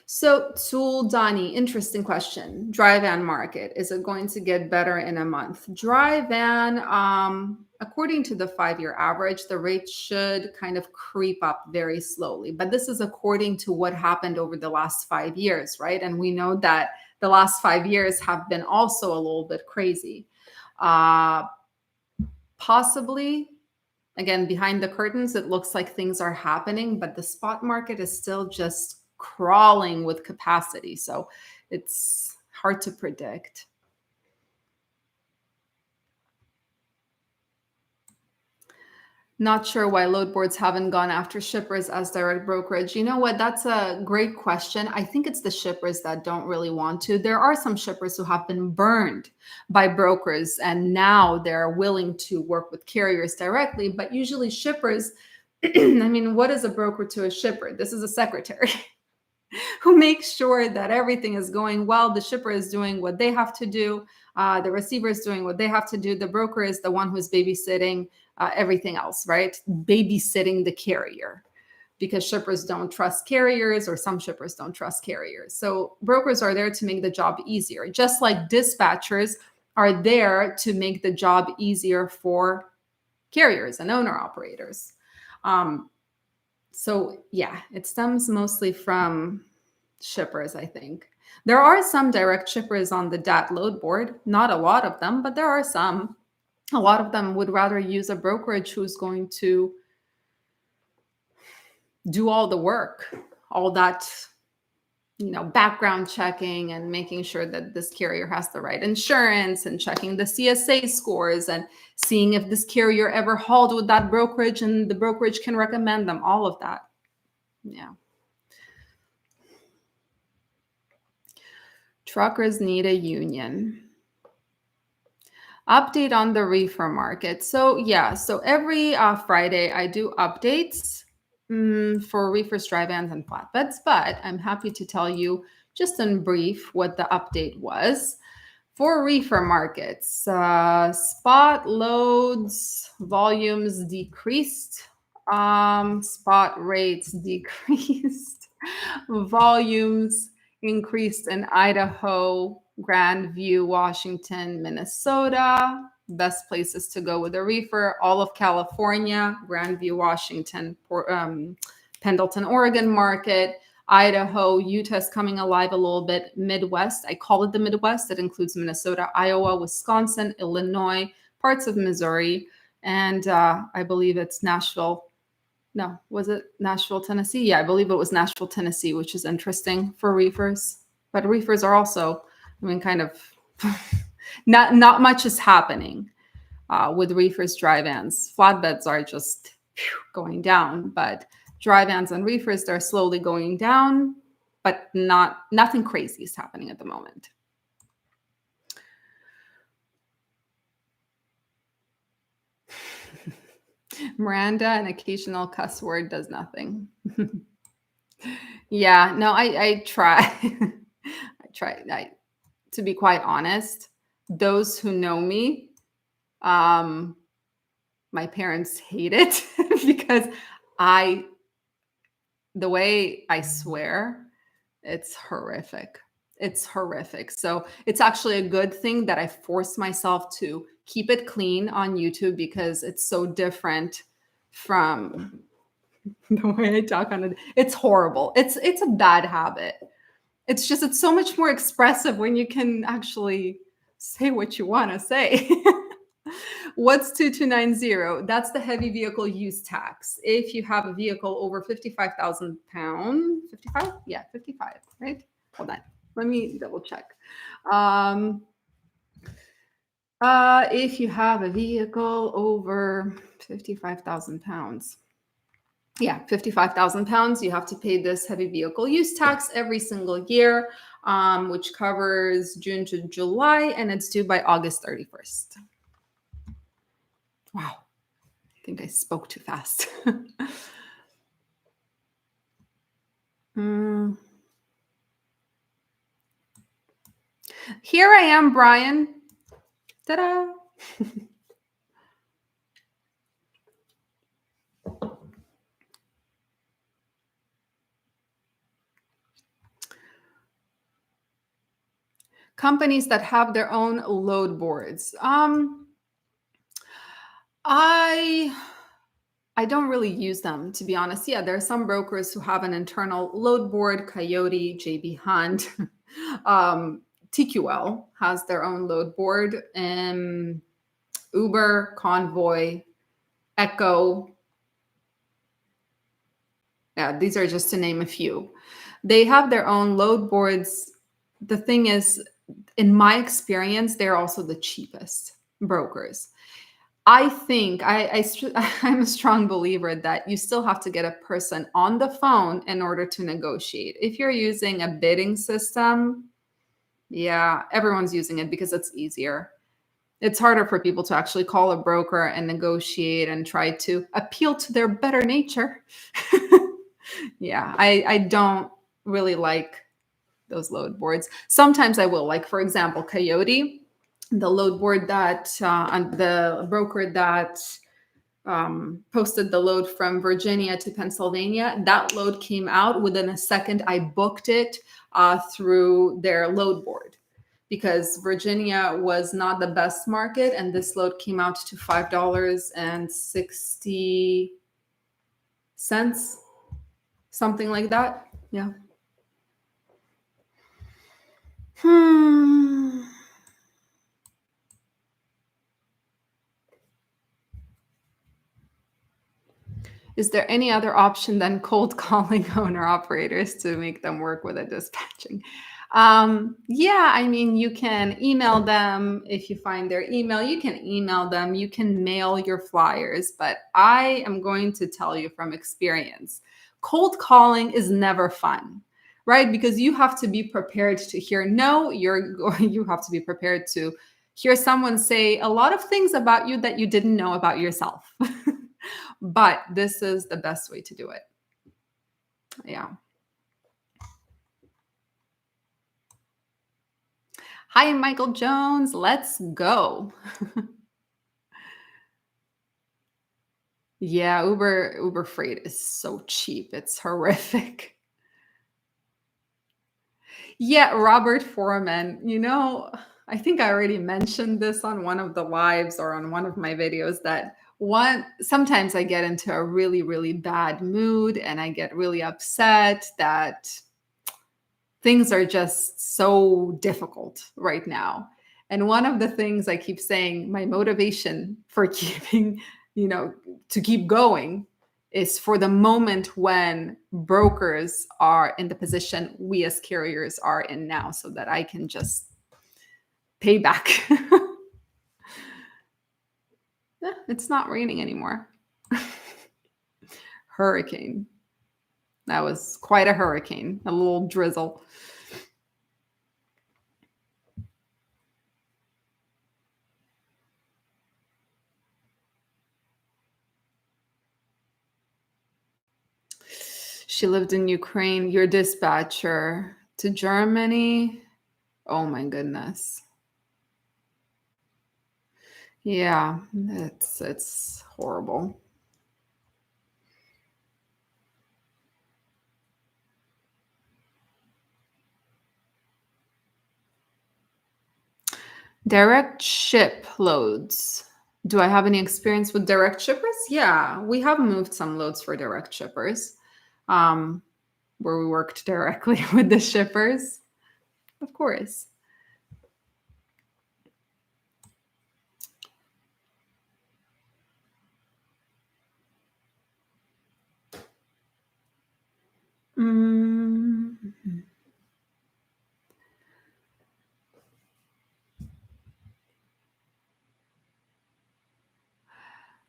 So, Tool Donnie, interesting question. Dry van market, is it going to get better in a month? Dry van, according to the 5-year average, the rate should kind of creep up very slowly. But this is according to what happened over the last 5 years, right? And we know that the last 5 years have been also a little bit crazy. Possibly, again, behind the curtains, it looks like things are happening, but the spot market is still just crawling with capacity. So it's hard to predict. Not sure why load boards haven't gone after shippers as direct brokerage. You know what? That's a great question. I think it's the shippers that don't really want to. There are some shippers who have been burned by brokers and now they're willing to work with carriers directly. But usually, shippers, I mean, what is a broker to a shipper? This is a secretary who makes sure that everything is going well. The shipper is doing what they have to do. The receiver is doing what they have to do. The broker is the one who's babysitting everything else, right? Babysitting the carrier because shippers don't trust carriers or some shippers don't trust carriers. So brokers are there to make the job easier, just like dispatchers are there to make the job easier for carriers and owner operators. So yeah, it stems mostly from shippers, I think. There are some direct shippers on the DAT load board, not a lot of them, but there are some. A lot of them would rather use a brokerage who's going to do all the work, all that, background checking and making sure that this carrier has the right insurance and checking the CSA scores and seeing if this carrier ever hauled with that brokerage and the brokerage can recommend them, all of that. Yeah. Truckers need a union. Update on the reefer market. So every Friday I do updates for reefers, dry vans, and flatbeds. But I'm happy to tell you just in brief what the update was for reefer markets. Spot loads volumes decreased. Spot rates decreased. Volumes increased in Idaho, Grandview, Washington, Minnesota. Best places to go with a reefer. All of California, Grandview, Washington, Pendleton, Oregon market. Idaho, Utah's coming alive a little bit. Midwest, I call it the Midwest. It includes Minnesota, Iowa, Wisconsin, Illinois, parts of Missouri, and I believe it's Nashville. No, was it Nashville, Tennessee? Yeah, I believe it was Nashville, Tennessee, which is interesting for reefers. But reefers are also, kind of not much is happening with reefers, dry vans. Flatbeds are just going down, but dry vans and reefers, they're slowly going down, but nothing crazy is happening at the moment. Miranda, an occasional cuss word does nothing. Yeah, no, I try. I try. To be quite honest, those who know me, my parents hate it because the way I swear, it's horrific. It's horrific. So it's actually a good thing that I force myself to keep it clean on YouTube because it's so different from the way I talk on it. It's horrible. It's a bad habit. It's so much more expressive when you can actually say what you want to say. What's 2290? That's the heavy vehicle use tax. If you have a vehicle over 55,000 pounds, 55? Yeah, 55, right? Hold on. Let me double check. If you have a vehicle over 55,000 pounds, 55,000 pounds, you have to pay this heavy vehicle use tax every single year, which covers June to July, and it's due by August 31st. Wow. I think I spoke too fast. Here I am, Brian. Ta-da! Companies that have their own load boards. I don't really use them, to be honest. Yeah, there are some brokers who have an internal load board. Coyote, JB Hunt, TQL has their own load board. Uber, Convoy, Echo. Yeah, these are just to name a few. They have their own load boards. The thing is, in my experience, they're also the cheapest brokers. I think I'm a strong believer that you still have to get a person on the phone in order to negotiate. If you're using a bidding system, yeah, everyone's using it because it's easier. It's harder for people to actually call a broker and negotiate and try to appeal to their better nature. Yeah, I don't really like those load boards. Sometimes I will, like for example, Coyote, the load board that on the broker that posted the load from Virginia to Pennsylvania. That load came out within a second. I booked it through their load board because Virginia was not the best market, and this load came out to $5.60, something like that. Yeah. Hmm. Is there any other option than cold calling owner operators to make them work with a dispatching? Yeah, I mean, you can email them if you find their email. You can email them. You can mail your flyers. But I am going to tell you from experience, cold calling is never fun, right? Because you have to be prepared to hear no. You have to be prepared to hear someone say a lot of things about you that you didn't know about yourself. But this is the best way to do it. Yeah. Hi, Michael Jones. Let's go. Yeah, Uber Freight is so cheap. It's horrific. Yeah, Robert Foreman. I think I already mentioned this on one of the lives or on one of my videos that one sometimes I get into a really, really bad mood and I get really upset that things are just so difficult right now. And one of the things I keep saying, my motivation for keeping, to keep going is for the moment when brokers are in the position we as carriers are in now, so that I can just pay back. It's not raining anymore. Hurricane. That was quite a hurricane, a little drizzle. She lived in Ukraine. Your dispatcher to Germany. Oh my goodness. Yeah, it's horrible. Direct ship loads. Do I have any experience with direct shippers? Yeah, we have moved some loads for direct shippers, um, where we worked directly with the shippers. Of course. Mm.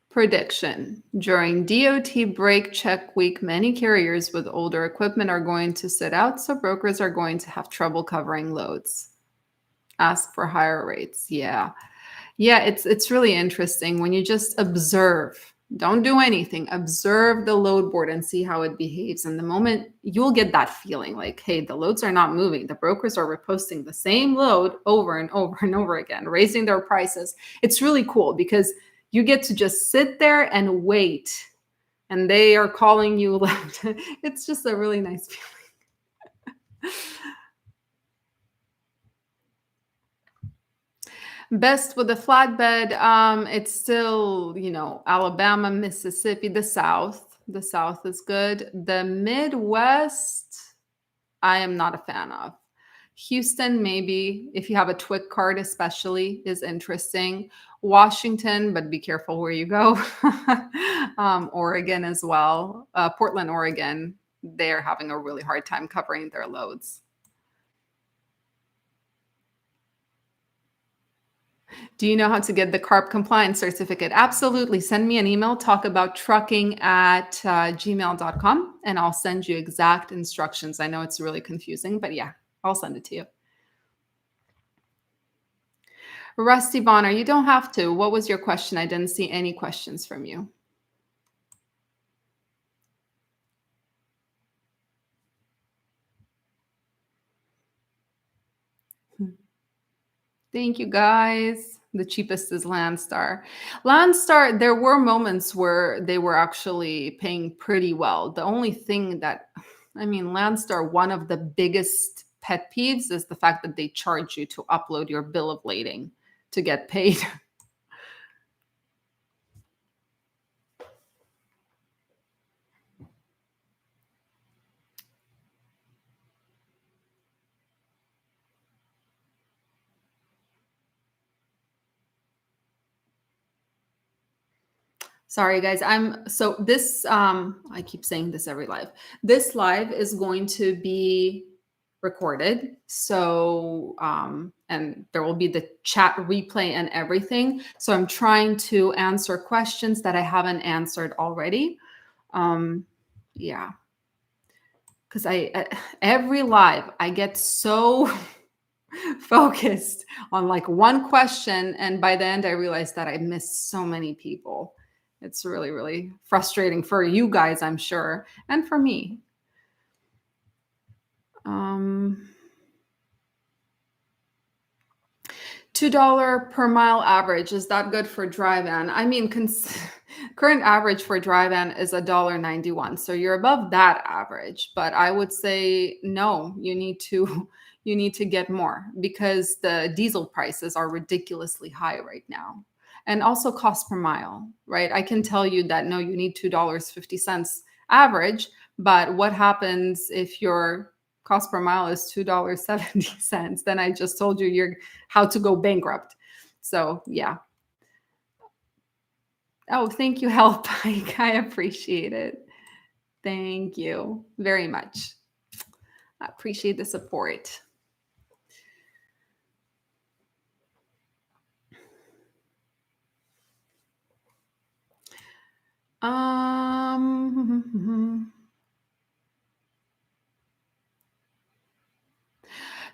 Prediction. During DOT brake check week, many carriers with older equipment are going to sit out, so brokers are going to have trouble covering loads. Ask for higher rates. Yeah. Yeah, it's really interesting when you just observe. Don't do anything. Observe the load board and see how it behaves. And the moment you'll get that feeling like, hey, the loads are not moving. The brokers are reposting the same load over and over and over again, raising their prices. It's really cool because you get to just sit there and wait. And they are calling you left. It's just a really nice feeling. Best with the flatbed, it's still, Alabama, Mississippi, the South. The South is good. The Midwest, I am not a fan of. Houston, maybe, if you have a TWIC card, especially, is interesting. Washington, but be careful where you go. Oregon as well. Portland, Oregon, they're having a really hard time covering their loads. Do you know how to get the carb compliance certificate? Absolutely. Send me an email, talk about trucking at gmail.com, and I'll send you exact instructions. I know it's really confusing, but yeah, I'll send it to you. Rusty Bonner, you don't have to. What was your question? I didn't see any questions from you. Thank you, guys. The cheapest is Landstar. Landstar, there were moments where they were actually paying pretty well. The only thing that, I mean, Landstar, one of the biggest pet peeves is the fact that they charge you to upload your bill of lading to get paid. Sorry, guys. I keep saying this every live. This live is going to be recorded. So, and there will be the chat replay and everything. So I'm trying to answer questions that I haven't answered already. Yeah. Because every live, I get so focused on like one question. And by the end, I realized that I missed so many people. It's really, really frustrating for you guys, I'm sure, and for me. $2 per mile average, is that good for dry van? I mean, current average for dry van is $1.91, so you're above that average. But I would say no, you need to you need to get more because the diesel prices are ridiculously high right now, and also cost per mile. Right? I can tell you that no, you need $2.50 average, but what happens if your cost per mile is $2.70? Then I just told you you're how to go bankrupt. So yeah. Oh, thank you, Help Pike. I appreciate it. Thank you very much. I appreciate the support.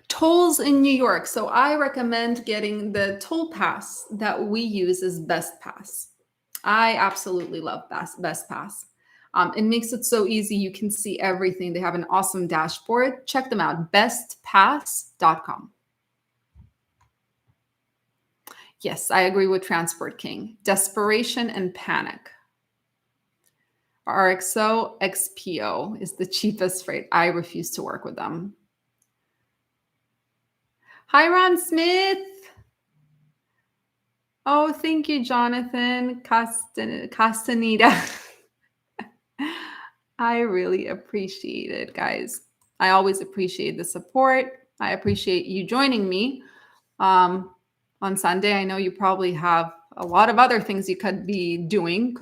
Tolls in New York. So I recommend getting the toll pass that we use is Best Pass. I absolutely love Best Pass. It makes it so easy. You can see everything. They have an awesome dashboard. Check them out, bestpass.com. Yes, I agree with Transport King. Desperation and panic. RXO XPO is the cheapest freight. I refuse to work with them. Hi, Ron Smith. Oh, thank you, Jonathan Castaneda. I really appreciate it, guys. I always appreciate the support. I appreciate you joining me on Sunday. I know you probably have a lot of other things you could be doing.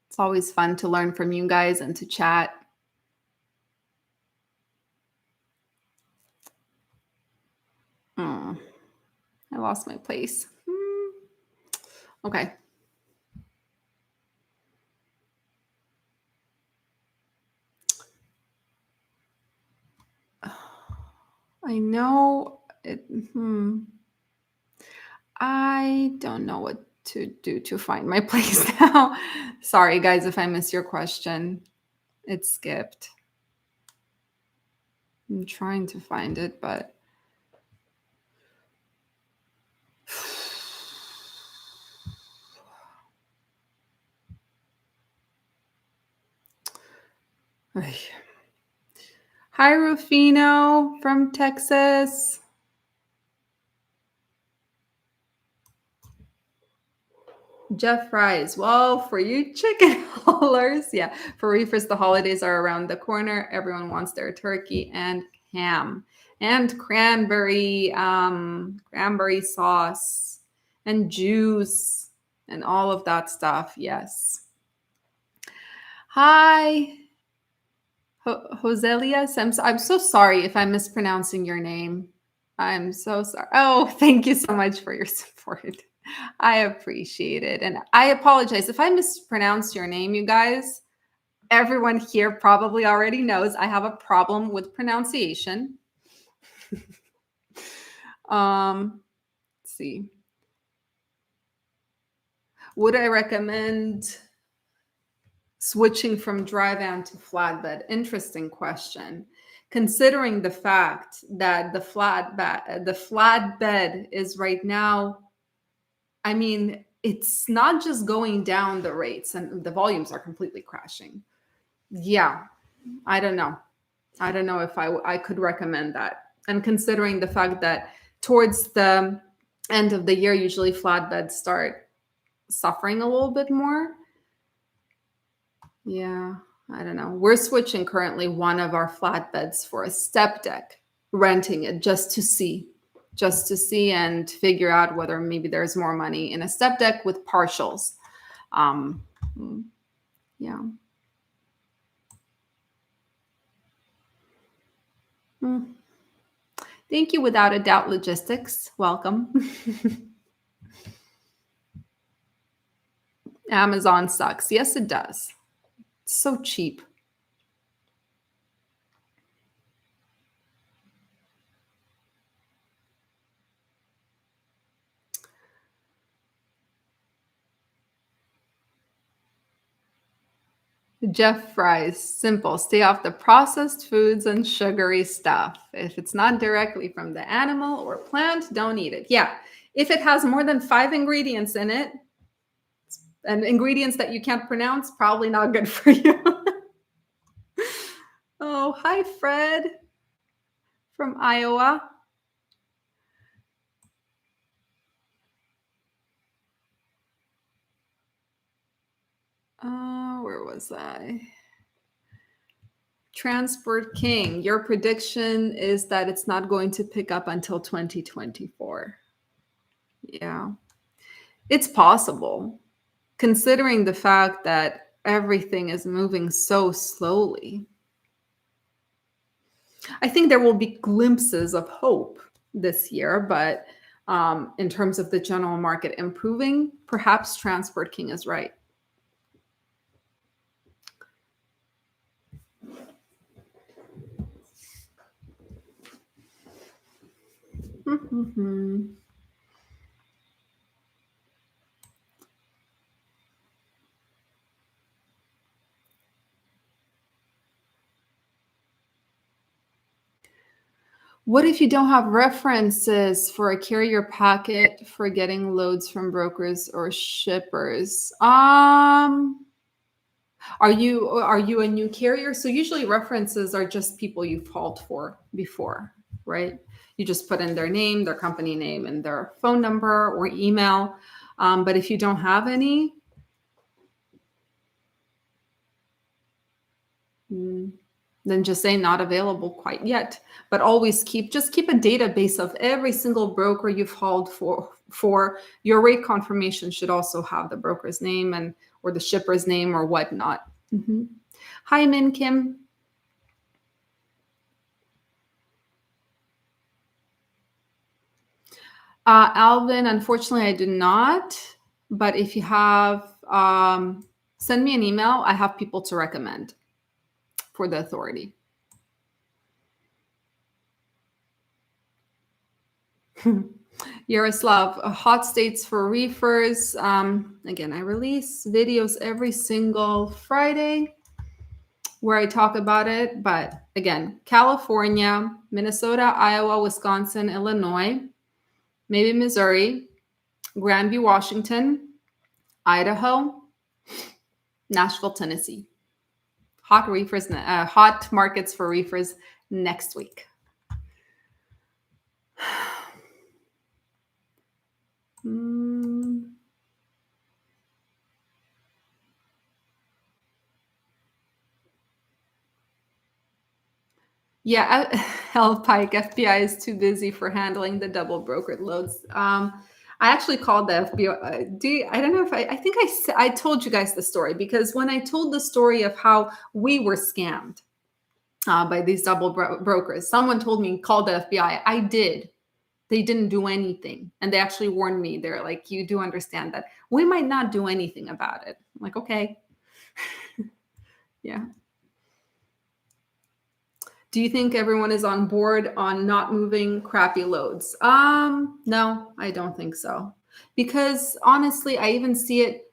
It's always fun to learn from you guys and to chat. I lost my place. Okay. I know it. I don't know what to do to find my place now. Sorry, guys, if I missed your question. It skipped. I'm trying to find it, but hi, Rufino from Texas. Jeff Fries. Well, for you chicken haulers, yeah. For reefers, the holidays are around the corner. Everyone wants their turkey and ham and cranberry sauce and juice and all of that stuff. Yes. Hi, Joselia. I'm so sorry if I'm mispronouncing your name. I'm so sorry. Oh, thank you so much for your support. I appreciate it. And I apologize if I mispronounced your name, you guys. Everyone here probably already knows I have a problem with pronunciation. Let's see. Would I recommend switching from dry van to flatbed? Interesting question. Considering the fact that the flatbed is right now, I mean, it's not just going down the rates and the volumes are completely crashing. Yeah, I don't know. I don't know if I could recommend that. And considering the fact that towards the end of the year, usually flatbeds start suffering a little bit more. Yeah, I don't know. We're switching currently one of our flatbeds for a step deck, renting it just to see and figure out whether maybe there's more money in a step deck with partials. Um, mm, yeah. Mm. Thank you, without a doubt, logistics. Welcome. Amazon sucks. Yes, it does. It's so cheap. Jeff Fries, simple. Stay off the processed foods and sugary stuff. If it's not directly from the animal or plant, don't eat it. Yeah. If it has more than 5 ingredients in it, and ingredients that you can't pronounce, probably not good for you. Oh, hi, Fred from Iowa. Where was I? Transport King, your prediction is that it's not going to pick up until 2024. Yeah, it's possible, considering the fact that everything is moving so slowly. I think there will be glimpses of hope this year, but in terms of the general market improving, perhaps Transport King is right. What if you don't have references for a carrier packet for getting loads from brokers or shippers? Are you a new carrier? So usually references are just people you've hauled for before, right? You just put in their name, their company name, and their phone number or email. But if you don't have any, mm, then just say not available quite yet. But always keep a database of every single broker you've hauled for. For your rate confirmation should also have the broker's name and or the shipper's name or whatnot. Mhm. Hi, Min Kim. Alvin, unfortunately, I do not. But if you have, send me an email. I have people to recommend for the authority. Yaroslav, hot states for reefers. Again, I release videos every single Friday where I talk about it. But again, California, Minnesota, Iowa, Wisconsin, Illinois, maybe Missouri, Grandview, Washington, Idaho, Nashville, Tennessee. Hot markets for reefers next week. Yeah, Hell Pike, FBI is too busy for handling the double brokered loads. I actually called the FBI. I don't know if I think I told you guys the story because when I told the story of how we were scammed by these double brokers, someone told me call the FBI. I did. They didn't do anything. And they actually warned me. They're like, you do understand that we might not do anything about it. I'm like, okay. Yeah. Do you think everyone is on board on not moving crappy loads? No, I don't think so. Because honestly, I even see it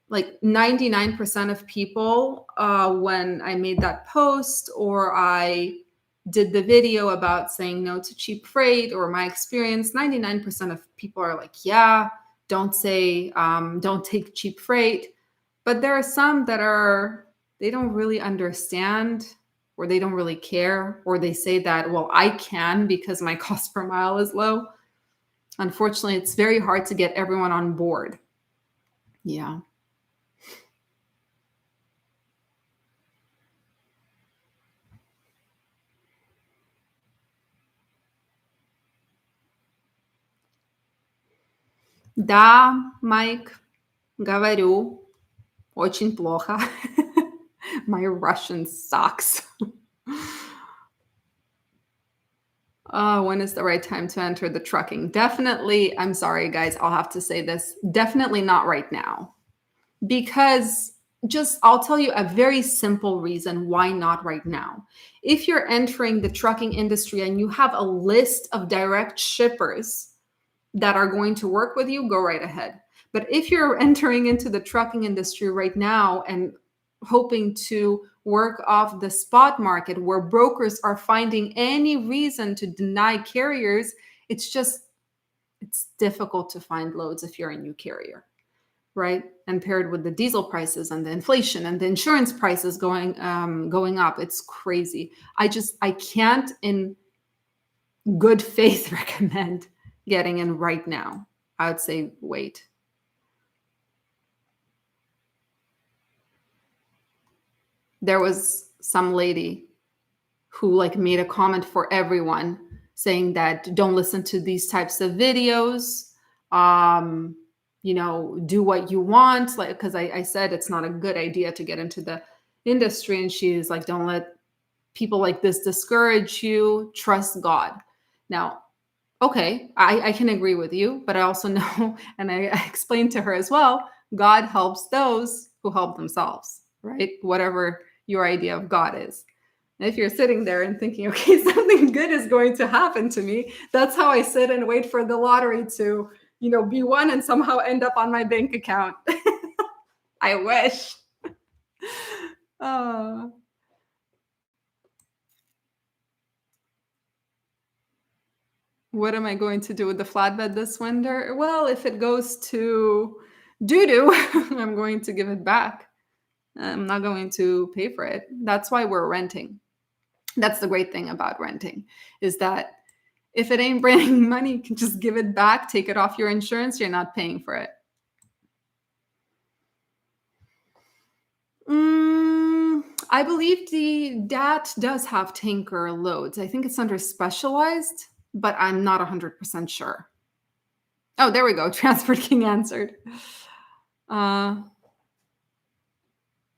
like 99% of people, when I made that post or I did the video about saying no to cheap freight or my experience, 99% of people are like, yeah, don't take cheap freight. But there are some that they don't really understand, or they don't really care, or they say that, well, I can because my cost per mile is low. Unfortunately, it's very hard to get everyone on board. Yeah. Да, Майк, говорю. Очень плохо. My Russian sucks. When is the right time to enter the trucking? Definitely, I'm sorry, guys, I'll have to say this. Definitely not right now. Because I'll tell you a very simple reason why not right now. If you're entering the trucking industry and you have a list of direct shippers that are going to work with you, go right ahead. But if you're entering into the trucking industry right now and hoping to work off the spot market where brokers are finding any reason to deny carriers, it's difficult to find loads if you're a new carrier, right? And paired with the diesel prices and the inflation and the insurance prices going up, it's crazy. I can't in good faith recommend getting in right now. I would say wait. There was some lady who like made a comment for everyone saying that don't listen to these types of videos. Do what you want, like, because I said it's not a good idea to get into the industry, and she's like, don't let people like this discourage you, trust God. Now, okay, I can agree with you, but I also know, and I explained to her as well, God helps those who help themselves, right? Whatever your idea of God is. And if you're sitting there and thinking, okay, something good is going to happen to me, that's how I sit and wait for the lottery to, be won and somehow end up on my bank account. I wish. Uh, what am I going to do with the flatbed this winter? Well, if it goes to doo doo, I'm going to give it back. I'm not going to pay for it. That's why we're renting. That's the great thing about renting, is that if it ain't bringing money, you can just give it back, take it off your insurance. You're not paying for it. I believe that does have tanker loads. I think it's under specialized, but I'm not 100% sure. Oh, there we go. Transport King answered. The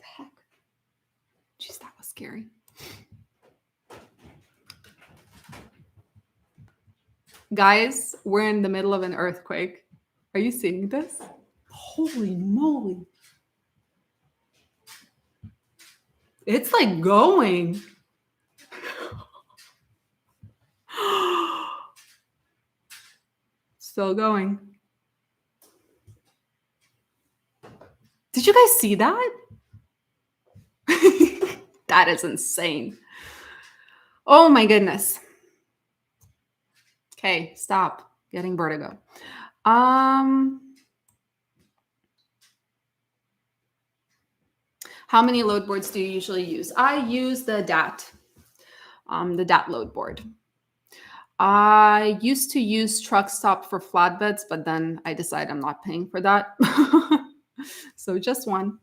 heck? Jeez, that was scary. Guys, we're in the middle of an earthquake. Are you seeing this? Holy moly. It's like going. Still going. Did you guys see that? That is insane. Oh my goodness. Okay, stop getting vertigo. How many load boards do you usually use? I use the DAT load board. I used to use Truck Stop for flatbeds, but then I decided I'm not paying for that. So just one.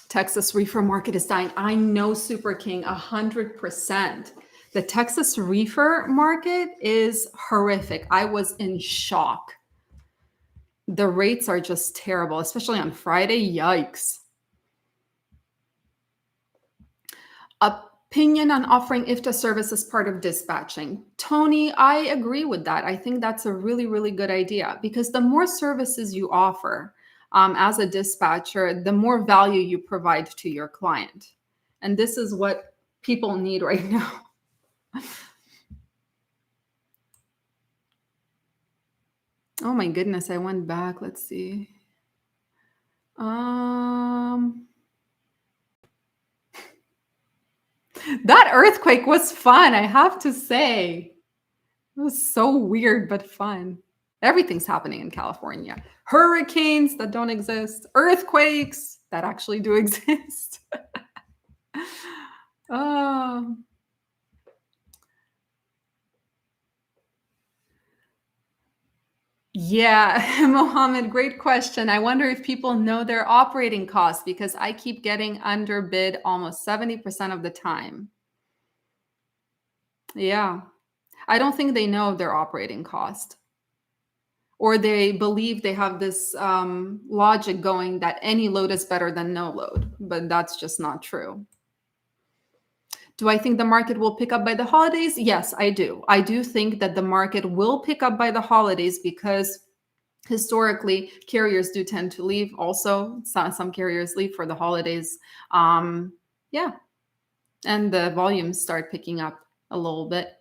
Texas reefer market is dying. I know, Super King, 100%. The Texas reefer market is horrific. I was in shock. The rates are just terrible, especially on Friday. Yikes. Opinion on offering IFTA service as part of dispatching. Tony, I agree with that. I think that's a really, really good idea because the more services you offer as a dispatcher, the more value you provide to your client. And this is what people need right now. Oh my goodness, I went back. Let's see. Um, that earthquake was fun, I have to say. It was so weird but fun. Everything's happening in California. Hurricanes that don't exist, earthquakes that actually do exist. Oh, yeah, Mohammed, great question. I wonder if people know their operating costs because I keep getting underbid almost 70% of the time. Yeah, I don't think they know their operating cost. Or they believe they have this logic going that any load is better than no load, but that's just not true. Do I think the market will pick up by the holidays? Yes, I do. I do think that the market will pick up by the holidays because historically carriers do tend to leave. Also, some carriers leave for the holidays. Yeah, and the volumes start picking up a little bit.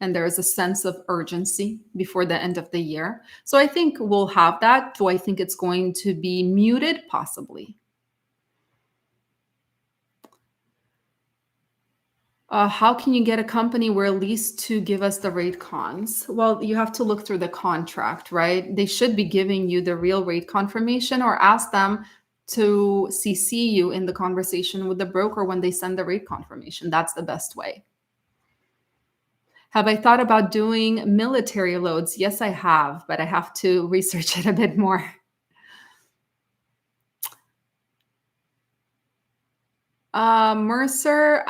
And there is a sense of urgency before the end of the year. So I think we'll have that. Do I think it's going to be muted? Possibly. How can you get a company where at least to give us the rate cons? Well, you have to look through the contract, right? They should be giving you the real rate confirmation or ask them to CC you in the conversation with the broker when they send the rate confirmation. That's the best way. Have I thought about doing military loads? Yes, I have, but I have to research it a bit more. Mercer,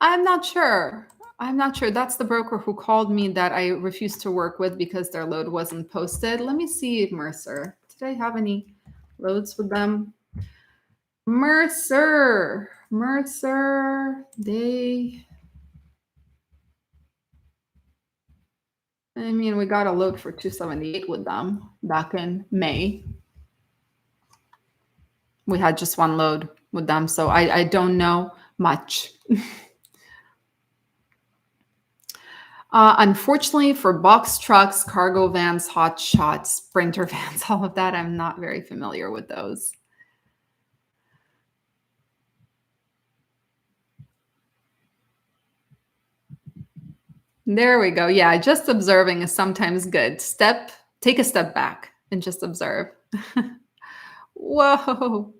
I'm not sure. I'm not sure. That's the broker who called me that I refused to work with because their load wasn't posted. Let me see, Mercer. Did I have any loads with them? Mercer, I mean, we got a load for 278 with them back in May. We had just one load with them, so I don't know much. Unfortunately, for box trucks, cargo vans, hot shots, sprinter vans, all of that, I'm not very familiar with those. There we go. Yeah, just observing is sometimes good. Take a step back and just observe. Whoa.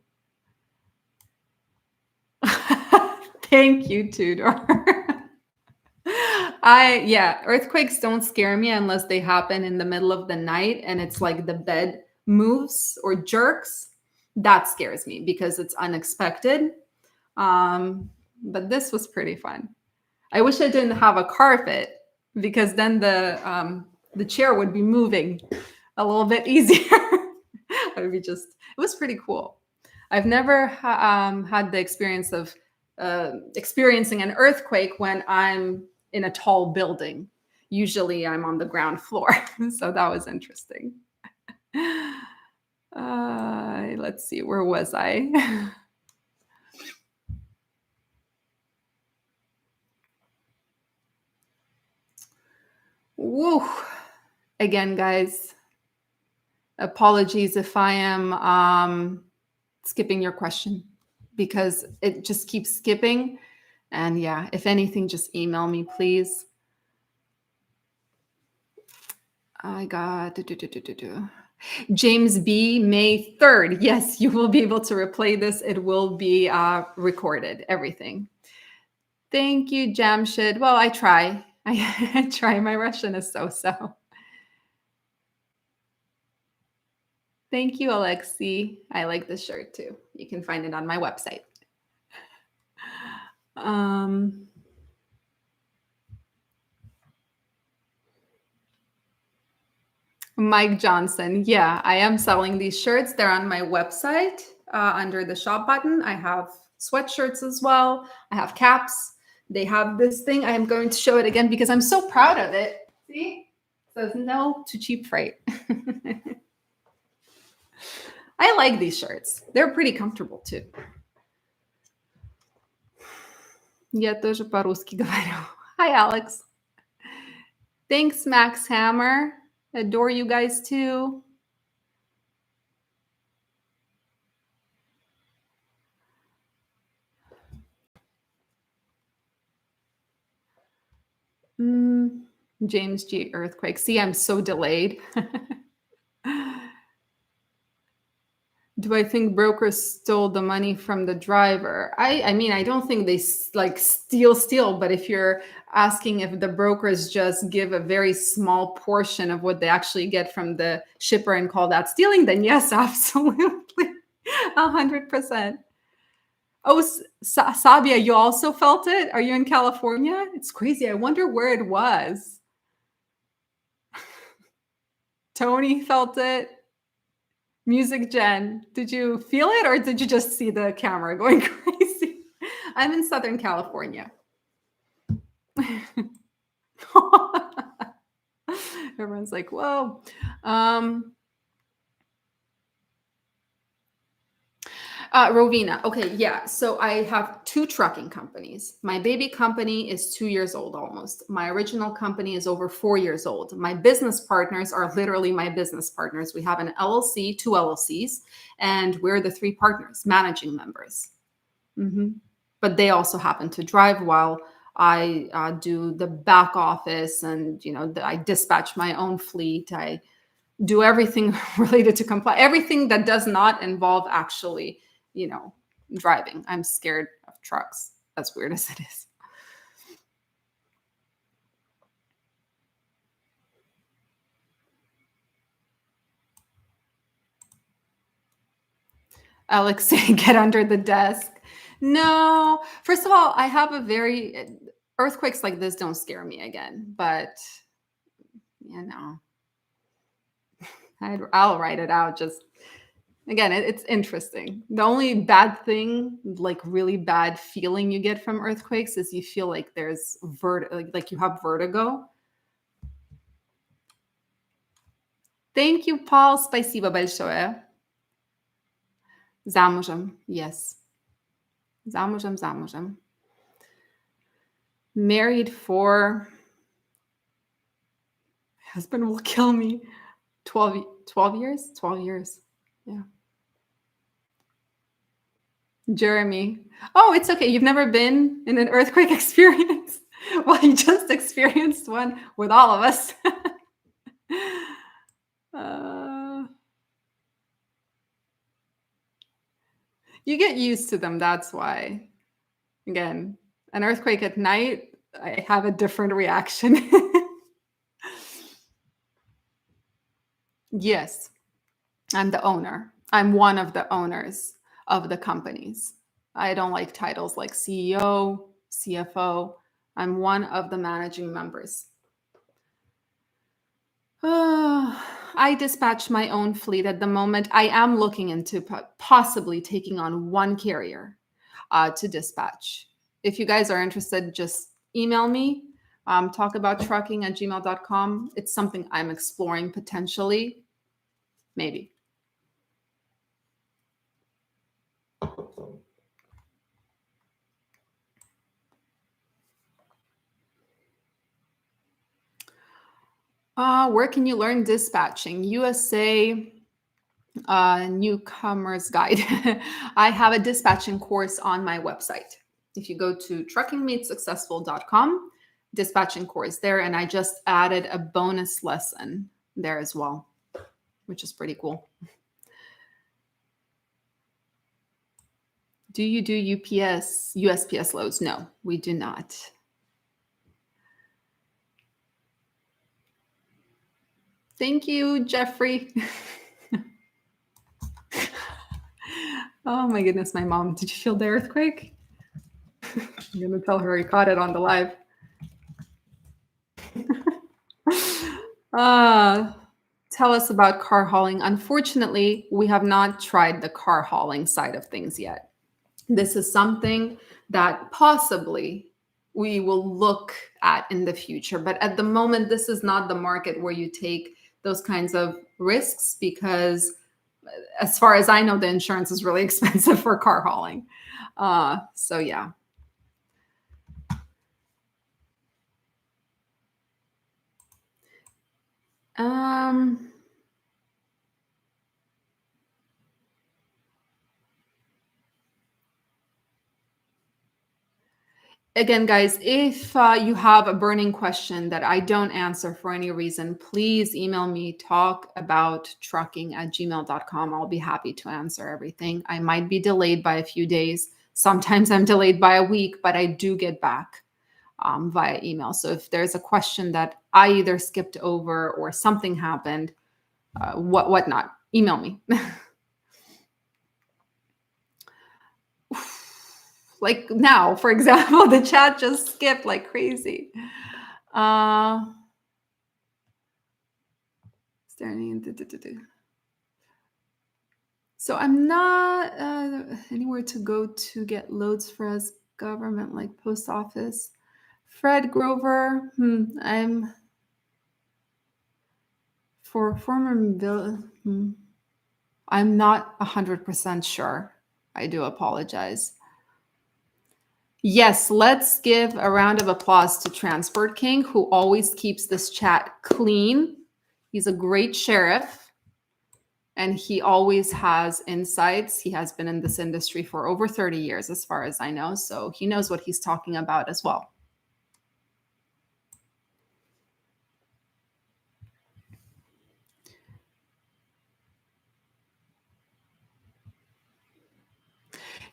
Thank you, Tudor. Yeah, earthquakes don't scare me unless they happen in the middle of the night and it's like the bed moves or jerks. That scares me because it's unexpected. But this was pretty fun. I wish I didn't have a carpet because then the chair would be moving a little bit easier. It would be just, it was pretty cool. I've never had the experience of experiencing an earthquake when I'm in a tall building. Usually I'm on the ground floor. So that was interesting. Let's see, where was I? Woo. Again, guys, apologies if I am skipping your question because it just keeps skipping. And yeah, if anything, just email me, please. I got James B, May 3rd. Yes, you will be able to replay this. It will be recorded, everything. Thank you, Jamshid. Well, I try. I try. My Russian is so. Thank you, Alexi. I like this shirt too. You can find it on my website. Mike Johnson. Yeah, I am selling these shirts. They're on my website under the shop button. I have sweatshirts as well. I have caps. They have this thing. I am going to show it again because I'm so proud of it. See? It says no to cheap freight. I like these shirts. They're pretty comfortable too. Я тоже по-русски говорю. Hi, Alex. Thanks, Max Hammer. Adore you guys too. James G. Earthquake. See, I'm so delayed. Do I think brokers stole the money from the driver? I mean, I don't think they like steal, but if you're asking if the brokers just give a very small portion of what they actually get from the shipper and call that stealing, then yes, absolutely. 100%. Oh, Sabia, you also felt it? Are you in California? It's crazy. I wonder where it was. Tony felt it. Music Jen, did you feel it or did you just see the camera going crazy? I'm in Southern California. Everyone's like, whoa. Rovina. Okay, yeah. So I have two trucking companies. My baby company is 2 years old almost. My original company is over 4 years old. My business partners are literally my business partners. We have an LLC, two LLCs, and we're the three partners, managing members. But they also happen to drive while I do the back office, and I dispatch my own fleet. I do everything related to comply, everything that does not involve actually driving. I'm scared of trucks, as weird as it is. Alex saying, get under the desk. No, first of all, I have a very earthquakes like this don't scare me again, but I'll write it out. Just again, it's interesting. The only bad thing, like really bad feeling you get from earthquakes, is you feel like there's like you have vertigo. Thank you, Paul. Спасибо большое. Замужем, yes. Замужем. Married for, my husband will kill me. 12 years? 12 years. Yeah. Jeremy. Oh, it's okay. You've never been in an earthquake experience? Well, you just experienced one with all of us. You get used to them. That's why. Again, an earthquake at night, I have a different reaction. Yes, I'm the owner. I'm one of the owners of the companies. I don't like titles like CEO, CFO. I'm one of the managing members. I dispatch my own fleet at the moment. I am looking into possibly taking on one carrier to dispatch. If you guys are interested, just email me, talkabouttrucking@gmail.com. It's something I'm exploring potentially. Maybe. Where can you learn dispatching? USA Newcomer's Guide. I have a dispatching course on my website. If you go to truckingmadesuccessful.com, dispatching course there, and I just added a bonus lesson there as well, which is pretty cool. Do you do USPS loads? No, we do not. Thank you, Jeffrey. Oh my goodness, my mom. Did you feel the earthquake? I'm going to tell her I caught it on the live. Tell us about car hauling. Unfortunately, we have not tried the car hauling side of things yet. This is something that possibly we will look at in the future. But at the moment, this is not the market where you take those kinds of risks because, as far as I know, the insurance is really expensive for car hauling. So, yeah. Um, Again, guys, if you have a burning question that I don't answer for any reason, please email me talkaboutTrucking@gmail.com. I'll be happy to answer everything. I might be delayed by a few days. Sometimes I'm delayed by a week, but I do get back via email. So if there's a question that I either skipped over or something happened, whatnot, email me. Like now, for example, the chat just skipped like crazy. Uh, So I'm not anywhere to go to get loads for us government like post office. Fred Grover, I'm for former bill. I'm not 100% sure. I do apologize. Yes, let's give a round of applause to Transport King, who always keeps this chat clean. He's a great sheriff and he always has insights. He has been in this industry for over 30 years, as far as I know. So he knows what he's talking about as well.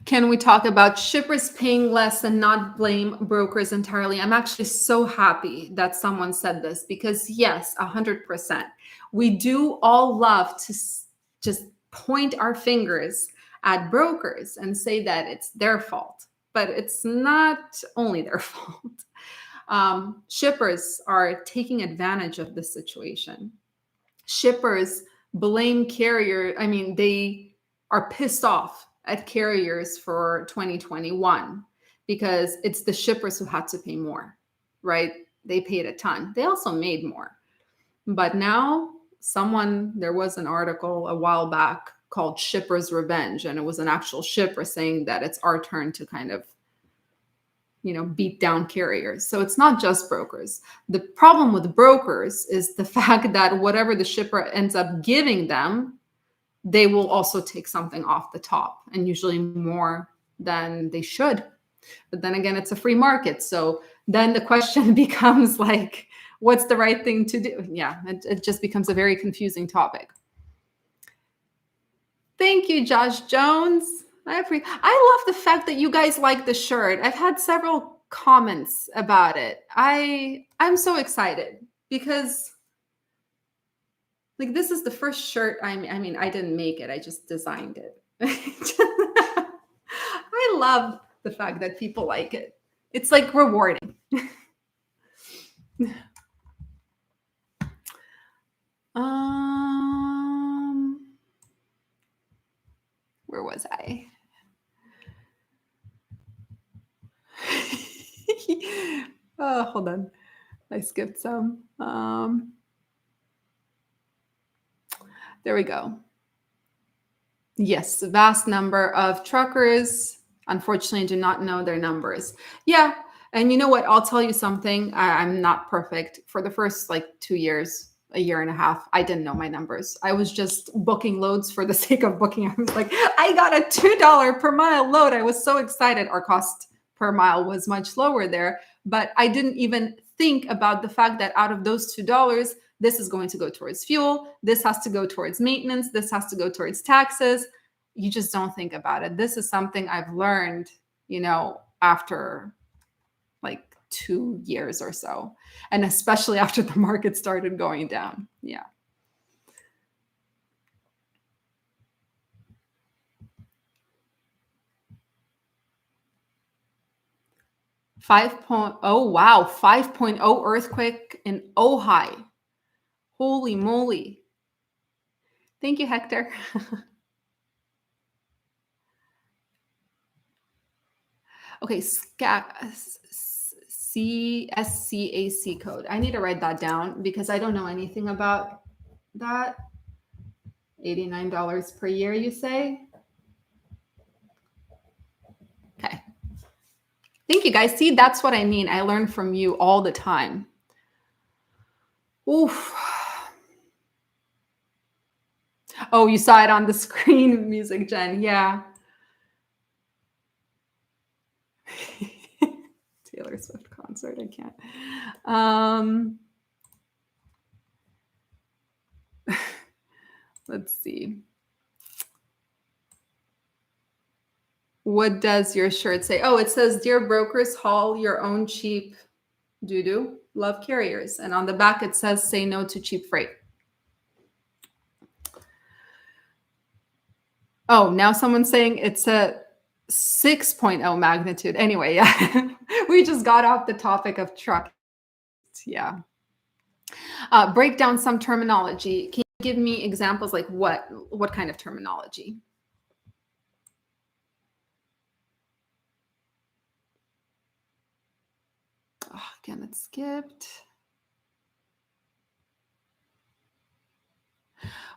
Can we talk about shippers paying less and not blame brokers entirely? I'm actually so happy that someone said this because, yes, 100%. We do all love to just point our fingers at brokers and say that it's their fault, but it's not only their fault. Shippers are taking advantage of this situation. Shippers blame carrier. I mean, they are pissed off at carriers for 2021 because it's the shippers who had to pay more, right? They paid a ton. They also made more. But now, there was an article a while back called Shipper's Revenge, and it was an actual shipper saying that it's our turn to kind of beat down carriers. So it's not just brokers. The problem with brokers is the fact that whatever the shipper ends up giving them, they will also take something off the top, and usually more than they should. But then again, it's a free market. So then the question becomes like, what's the right thing to do? Yeah, it just becomes a very confusing topic. Thank you, Josh Jones. I love the fact that you guys like the shirt. I've had several comments about it. I'm so excited because like this is the first shirt I mean I didn't make it. I just designed it. I love the fact that people like it. It's like rewarding. Where was I? Oh, hold on. I skipped some. There we go. Yes, a vast number of truckers, unfortunately, do not know their numbers. Yeah. And you know what? I'll tell you something. I'm not perfect. For the first like 2 years, a year and a half, I didn't know my numbers. I was just booking loads for the sake of booking. I was like, I got a $2 per mile load. I was so excited. Our cost per mile was much lower there. But I didn't even think about the fact that out of those $2, this is going to go towards fuel. This has to go towards maintenance. This has to go towards taxes. You just don't think about it. This is something I've learned, after like 2 years or so. And especially after the market started going down. Yeah. Oh, wow. 5.0 earthquake in Ojai. Holy moly. Thank you, Hector. Okay, CSCAC code. I need to write that down because I don't know anything about that. $89 per year, you say? Okay. Thank you, guys. See, that's what I mean. I learn from you all the time. Oof. Oh, you saw it on the screen, Music Jen. Yeah. Taylor Swift concert. I can't. Let's see. What does your shirt say? Oh, it says, "Dear brokers, haul your own cheap doo-doo. Love carriers." And on the back, it says, "Say no to cheap freight." Oh, now someone's saying it's a 6.0 magnitude. Anyway, yeah, we just got off the topic of truck. Yeah. Break down some terminology. Can you give me examples like what kind of terminology? Oh, again, it skipped.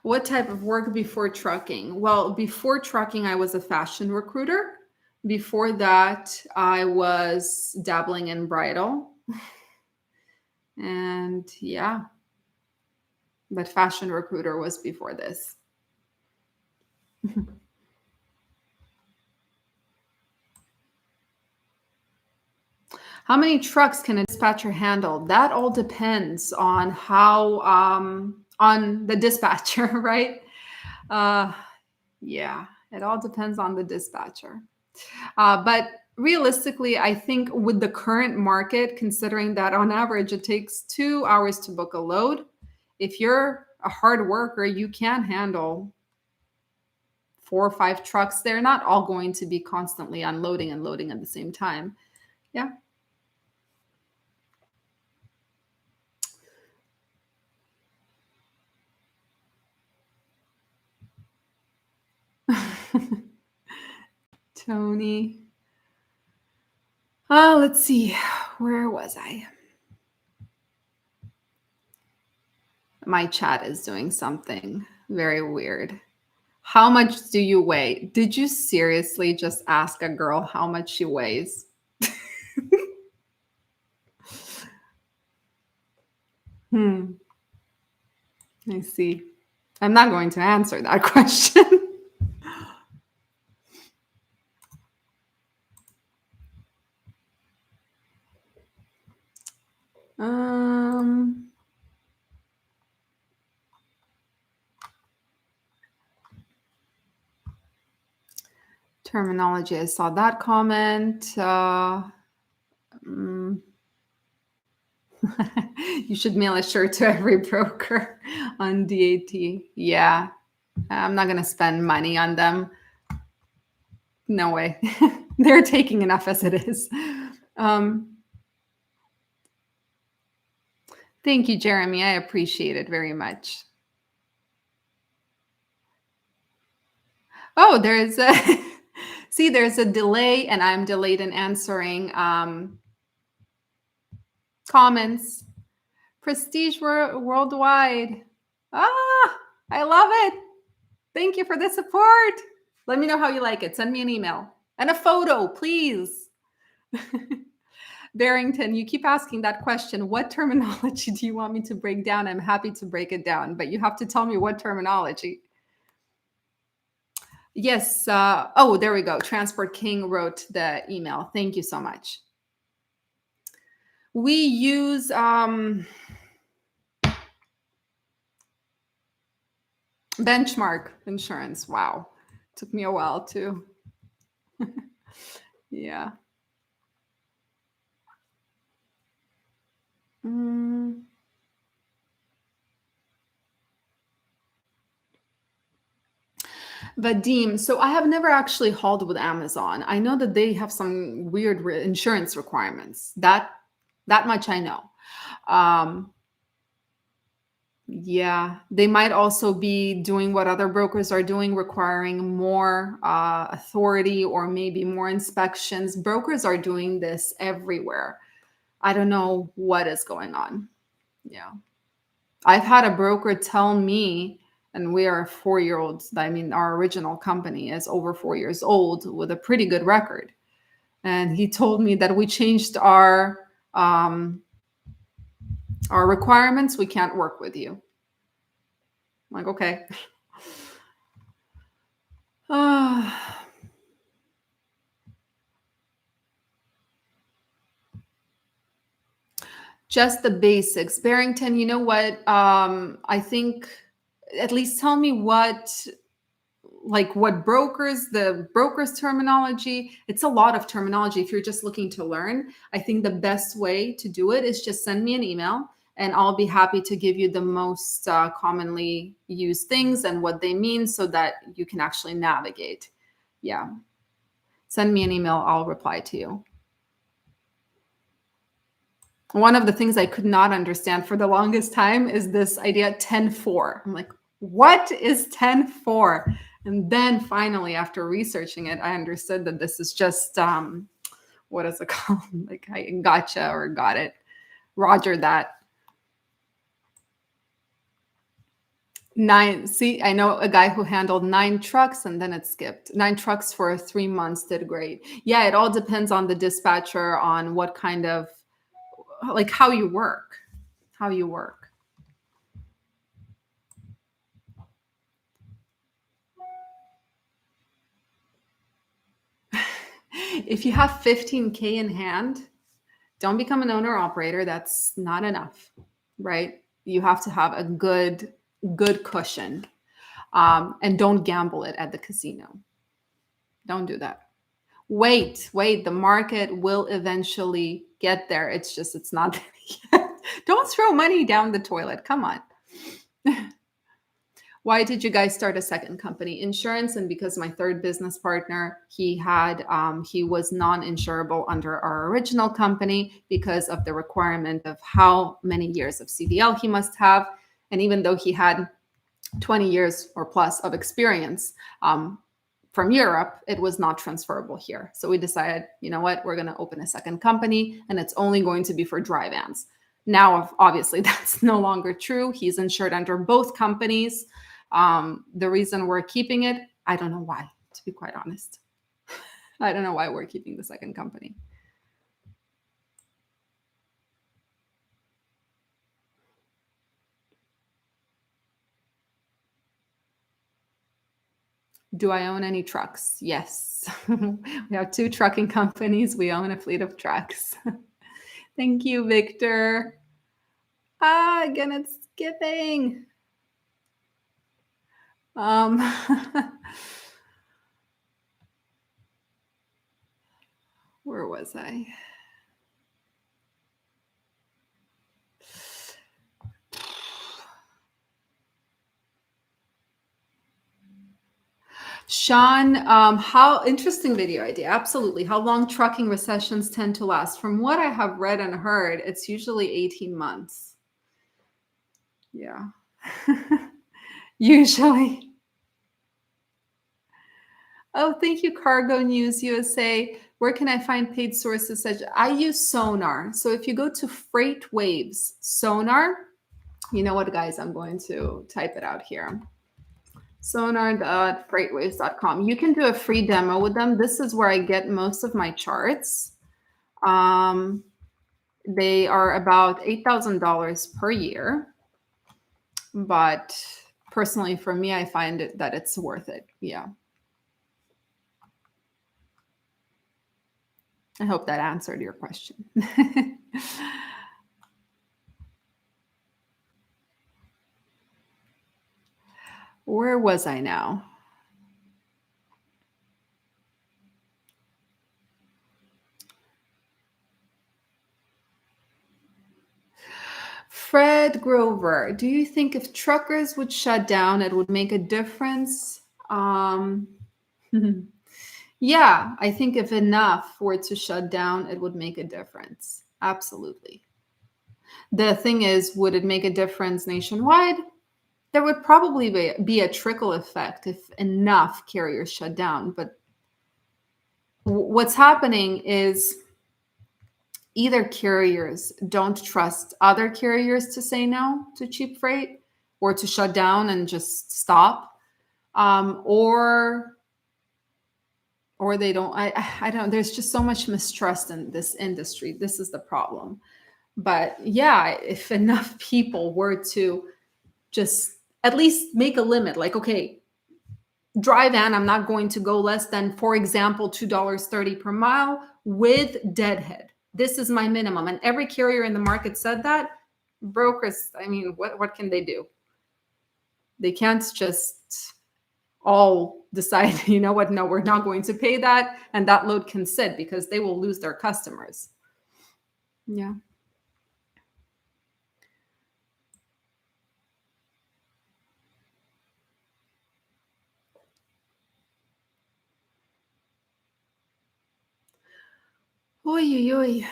What type of work before trucking? Well, before trucking, I was a fashion recruiter. Before that, I was dabbling in bridal. And yeah, but fashion recruiter was before this. How many trucks can a dispatcher handle? That all depends on how on the dispatcher, right? Uh, yeah, it all depends on the dispatcher. But realistically, I think with the current market, considering that on average it takes 2 hours to book a load, if you're a hard worker, you can handle 4 or 5 trucks. They're not all going to be constantly unloading and loading at the same time. Yeah. Tony. Oh, let's see. Where was I? My chat is doing something very weird. How much do you weigh? Did you seriously just ask a girl how much she weighs? Hmm. I see. I'm not going to answer that question. um, terminology. I saw that comment. Mm, you should mail a shirt to every broker on DAT. Yeah, I'm not going to spend money on them. No way. They're taking enough as it is. Um, Thank you, Jeremy. I appreciate it very much. Oh, there's a see, there's a delay, and I'm delayed in answering comments. Prestige worldwide. Ah, I love it. Thank you for the support. Let me know how you like it. Send me an email and a photo, please. Barrington, you keep asking that question. What terminology do you want me to break down? I'm happy to break it down, but you have to tell me what terminology. Yes. Oh, there we go. Transport King wrote the email. Thank you so much. We use benchmark insurance. Wow. Took me a while too. Yeah. Mm. Vadim, so I have never actually hauled with Amazon. I know that they have some weird insurance requirements. That much I know. Um, Yeah, they might also be doing what other brokers are doing, requiring more authority or maybe more inspections. Brokers are doing this everywhere. I don't know what is going on. Yeah. I've had a broker tell me, and we are 4 year olds. I mean, our original company is over 4 years old with a pretty good record. And he told me that we changed our requirements. We can't work with you. I'm like, okay. Just the basics. Barrington, you know what? I think at least tell me what brokers, the brokers terminology. It's a lot of terminology. If you're just looking to learn, I think the best way to do it is just send me an email and I'll be happy to give you the most commonly used things and what they mean so that you can actually navigate. Yeah. Send me an email. I'll reply to you. One of the things I could not understand for the longest time is this idea 10-4. I'm like, what is 10-4? And then finally, after researching it, I understood that this is just, what is it called? Like, I gotcha or got it. Roger that. 9. See, I know a guy who handled 9 trucks and then it skipped. 9 trucks for 3 months did great. Yeah, it all depends on the dispatcher, on what kind of, like, how you work. How you work. If you have 15K in hand, don't become an owner operator. That's not enough, right? You have to have a good cushion, and don't gamble it at the casino. Don't do that. Wait. The market will eventually get there. It's not there yet. Don't throw money down the toilet. Come on. Why did you guys start a second company? Insurance, and because my third business partner, he was non-insurable under our original company because of the requirement of how many years of CDL he must have. And even though he had 20 years or plus of experience from Europe, it was not transferable here. So we decided, you know what, we're going to open a second company and it's only going to be for dry vans. Now, obviously, that's no longer true. He's insured under both companies. The reason we're keeping it, I don't know why, to be quite honest. I don't know why we're keeping the second company. Do I own any trucks? Yes. We have 2 trucking companies. We own a fleet of trucks. Thank you, Victor. Again, it's skipping. Where was I? Sean, how interesting video idea. Absolutely. How long trucking recessions tend to last? From what I have read and heard, it's usually 18 months. Yeah. Usually. Oh, thank you, Cargo News USA. Where can I find paid sources? I use Sonar. So if you go to Freight Waves Sonar, you know what, guys? I'm going to type it out here. Sonar.freightwaves.com. You can do a free demo with them. This is where I get most of my charts. They are about $8,000 per year. But personally, for me, I find that it's worth it. Yeah. I hope that answered your question. Where was I now? Fred Grover, do you think if truckers would shut down, it would make a difference? Yeah, I think if enough were to shut down, it would make a difference. Absolutely. The thing is, would it make a difference nationwide? There would probably be a trickle effect if enough carriers shut down. But what's happening is either carriers don't trust other carriers to say no to cheap freight or to shut down and just stop, or they don't. I don't. There's just so much mistrust in this industry. This is the problem. But yeah, if enough people were to just at least make a limit, like, okay, dry van, I'm not going to go less than, for example, $2.30 per mile with deadhead. This is my minimum. And every carrier in the market said that. Brokers, I mean, what can they do? They can't just all decide, you know what, no, we're not going to pay that. And that load can sit because they will lose their customers. Yeah. Oy, oy, oy.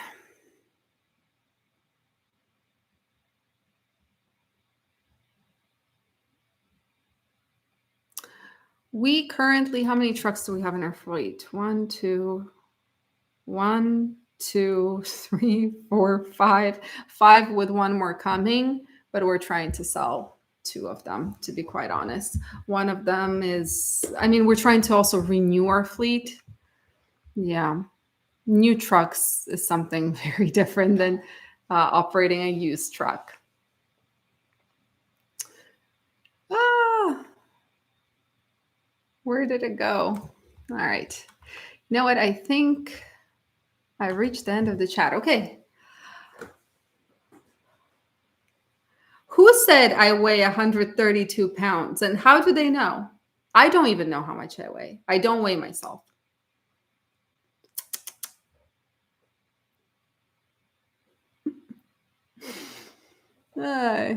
We currently, how many trucks do we have in our fleet? One, two, three, four, five. Five with one more coming, but we're trying to sell two of them, to be quite honest. One of them is, I mean, we're trying to also renew our fleet. Yeah. New trucks is something very different than operating a used truck. Ah, where did it go? All right. You know what? I think I reached the end of the chat. Okay. Who said I weigh 132 pounds? And how do they know? I don't even know how much I weigh. I don't weigh myself. Uh,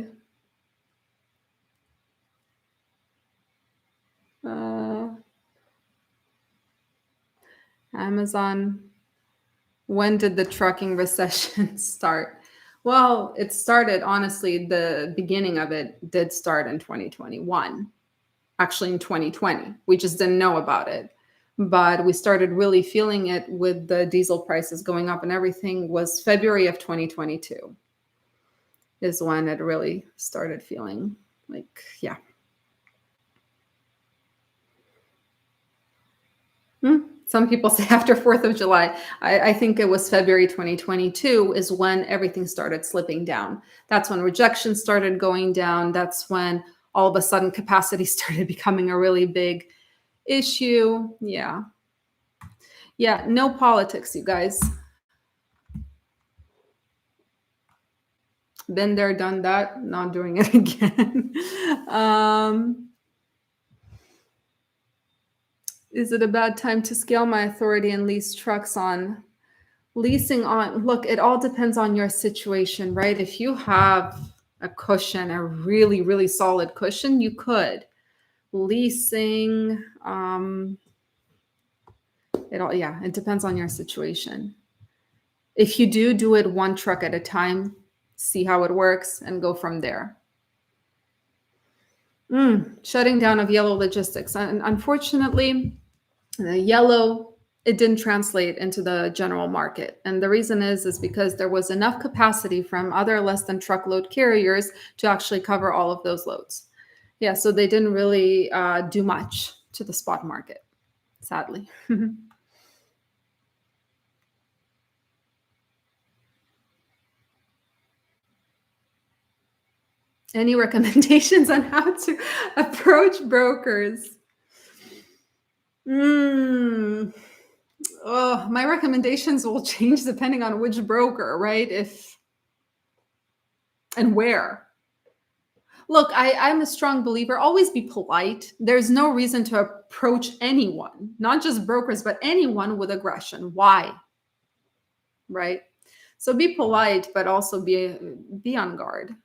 uh, Amazon. When did the trucking recession start? Well, it started, honestly, the beginning of it did start in 2021, actually in 2020. We just didn't know about it. But we started really feeling it with the diesel prices going up and everything was February of 2022 is when it really started feeling like, yeah. Some people say after 4th of July. I think it was February 2022 is when everything started slipping down. That's when rejection started going down. That's when all of a sudden capacity started becoming a really big issue. Yeah. Yeah. No politics, you guys. Been there, done that, not doing it again. Is it a bad time to scale my authority and lease trucks on? Leasing on, look, it all depends on your situation, right? If you have a cushion, a really, really solid cushion, you could. Leasing, it depends on your situation. If you do it one truck at a time, see how it works and go from there. Shutting down of Yellow Logistics. And unfortunately, the Yellow, it didn't translate into the general market. And the reason is because there was enough capacity from other less than truckload carriers to actually cover all of those loads. Yeah, so they didn't really do much to the spot market, sadly. Any recommendations on how to approach brokers? Oh, my recommendations will change depending on which broker, right? If and where. Look, I'm a strong believer. Always be polite. There's no reason to approach anyone, not just brokers, but anyone with aggression. Why? Right? So be polite, but also be on guard.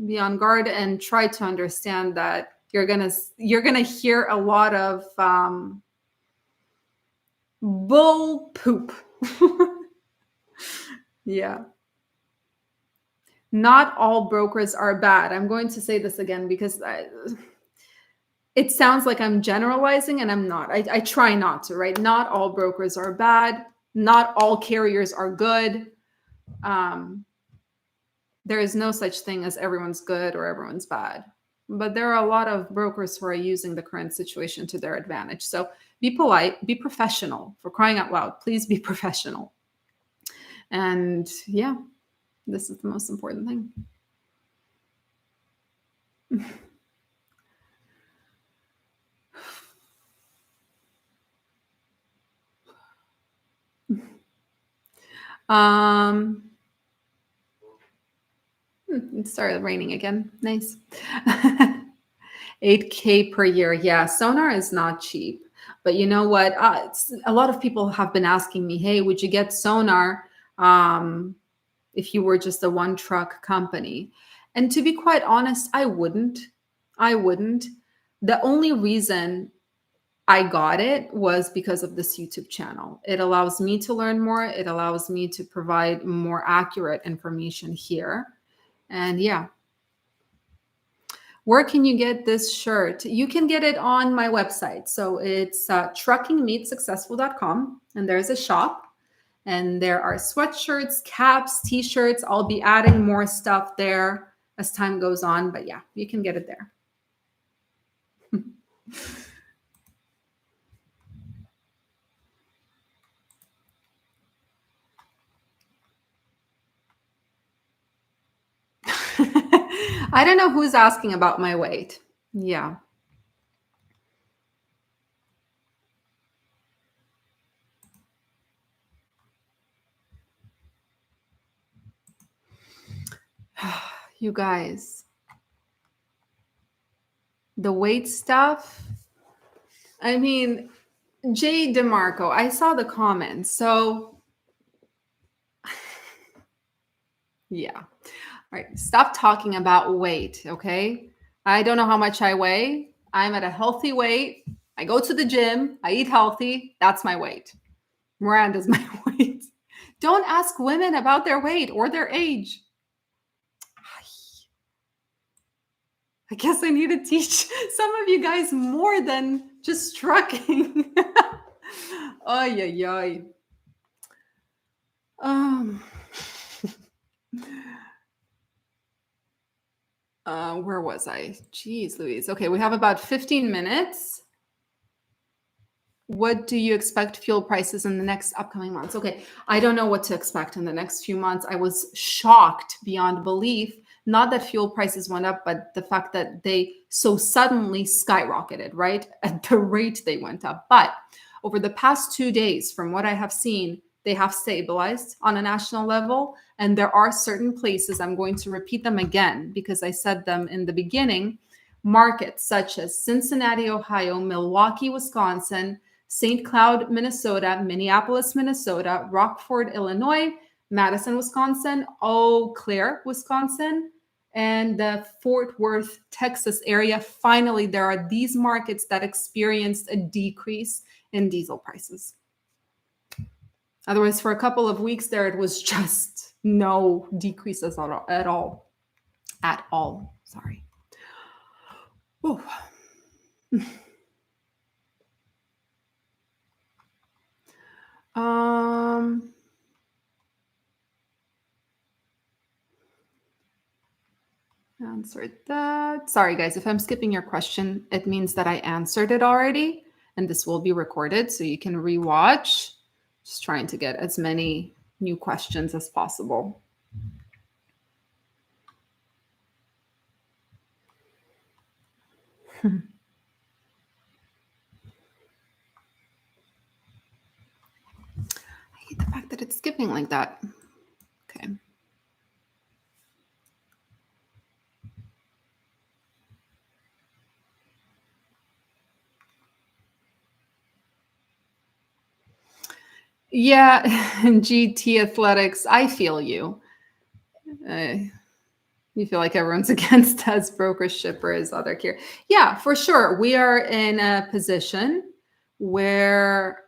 Be on guard and try to understand that you're gonna hear a lot of bull poop. Yeah. Not all brokers are bad. I'm going to say this again because it sounds like I'm generalizing and I'm not. I try not to, right? Not all brokers are bad. Not all carriers are good. Um, there is no such thing as everyone's good or everyone's bad. But there are a lot of brokers who are using the current situation to their advantage. So be polite, be professional, for crying out loud. Please be professional. And yeah, this is the most important thing. Um, it started raining again. Nice. 8K per year. Yeah, sonar is not cheap. But you know what? A lot of people have been asking me, hey, would you get sonar if you were just a one truck company? And to be quite honest, I wouldn't. I wouldn't. The only reason I got it was because of this YouTube channel. It allows me to learn more, it allows me to provide more accurate information here. And yeah, where can you get this shirt? You can get it on my website. So it's truckingmeetsuccessful.com, and there's a shop. And there are sweatshirts, caps, t-shirts. I'll be adding more stuff there as time goes on. But yeah, you can get it there. I don't know who's asking about my weight. Yeah. You guys, the weight stuff. I mean, Jay DeMarco, I saw the comments. So, yeah. All right. Stop talking about weight. Okay. I don't know how much I weigh. I'm at a healthy weight. I go to the gym. I eat healthy. That's my weight. Miranda's my weight. Don't ask women about their weight or their age. I guess I need to teach some of you guys more than just trucking. Ay, ay, ay. Um, where was I? Jeez Louise. Okay, we have about 15 minutes. What do you expect fuel prices in the next upcoming months? Okay, I don't know what to expect in the next few months. I was shocked beyond belief. Not that fuel prices went up, but the fact that they so suddenly skyrocketed, right? At the rate they went up. But over the past 2 days, from what I have seen, they have stabilized on a national level. And there are certain places, I'm going to repeat them again because I said them in the beginning, markets such as Cincinnati, Ohio, Milwaukee, Wisconsin, St. Cloud, Minnesota, Minneapolis, Minnesota, Rockford, Illinois, Madison, Wisconsin, Eau Claire, Wisconsin, and the Fort Worth, Texas area. Finally, there are these markets that experienced a decrease in diesel prices. Otherwise, for a couple of weeks there, it was just no decreases at all. At all. Sorry. Ooh. Answered that. Sorry, guys, if I'm skipping your question, it means that I answered it already, and this will be recorded so you can rewatch. Just trying to get as many new questions as possible. I hate the fact that it's skipping like that. Okay. Yeah, GT Athletics, I feel you. You feel like everyone's against us, brokers, shippers, other care. Yeah, for sure. We are in a position where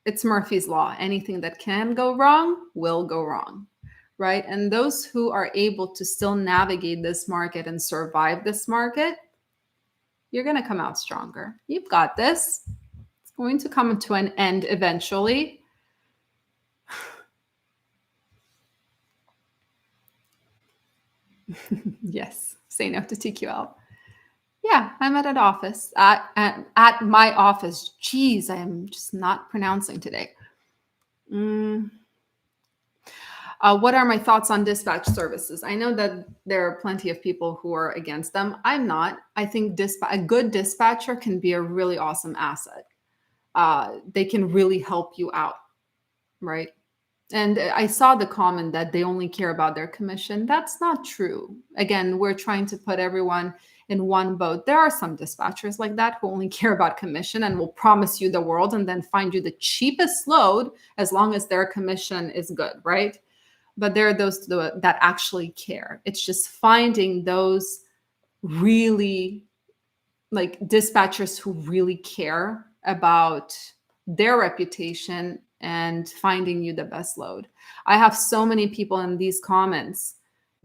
it's Murphy's Law. Anything that can go wrong will go wrong, right? And those who are able to still navigate this market and survive this market, you're going to come out stronger. You've got this. It's going to come to an end eventually. Yes, say no to TQL. Yeah, I'm at an office, at my office. Geez, I am just not pronouncing today. What are my thoughts on dispatch services? I know that there are plenty of people who are against them. I'm not. I think a good dispatcher can be a really awesome asset. They can really help you out, right? And I saw the comment that they only care about their commission. That's not true. Again, we're trying to put everyone in one boat. There are some dispatchers like that who only care about commission and will promise you the world and then find you the cheapest load as long as their commission is good, right? But there are those that actually care. It's just finding those really like dispatchers who really care about their reputation and finding you the best load. I have so many people in these comments,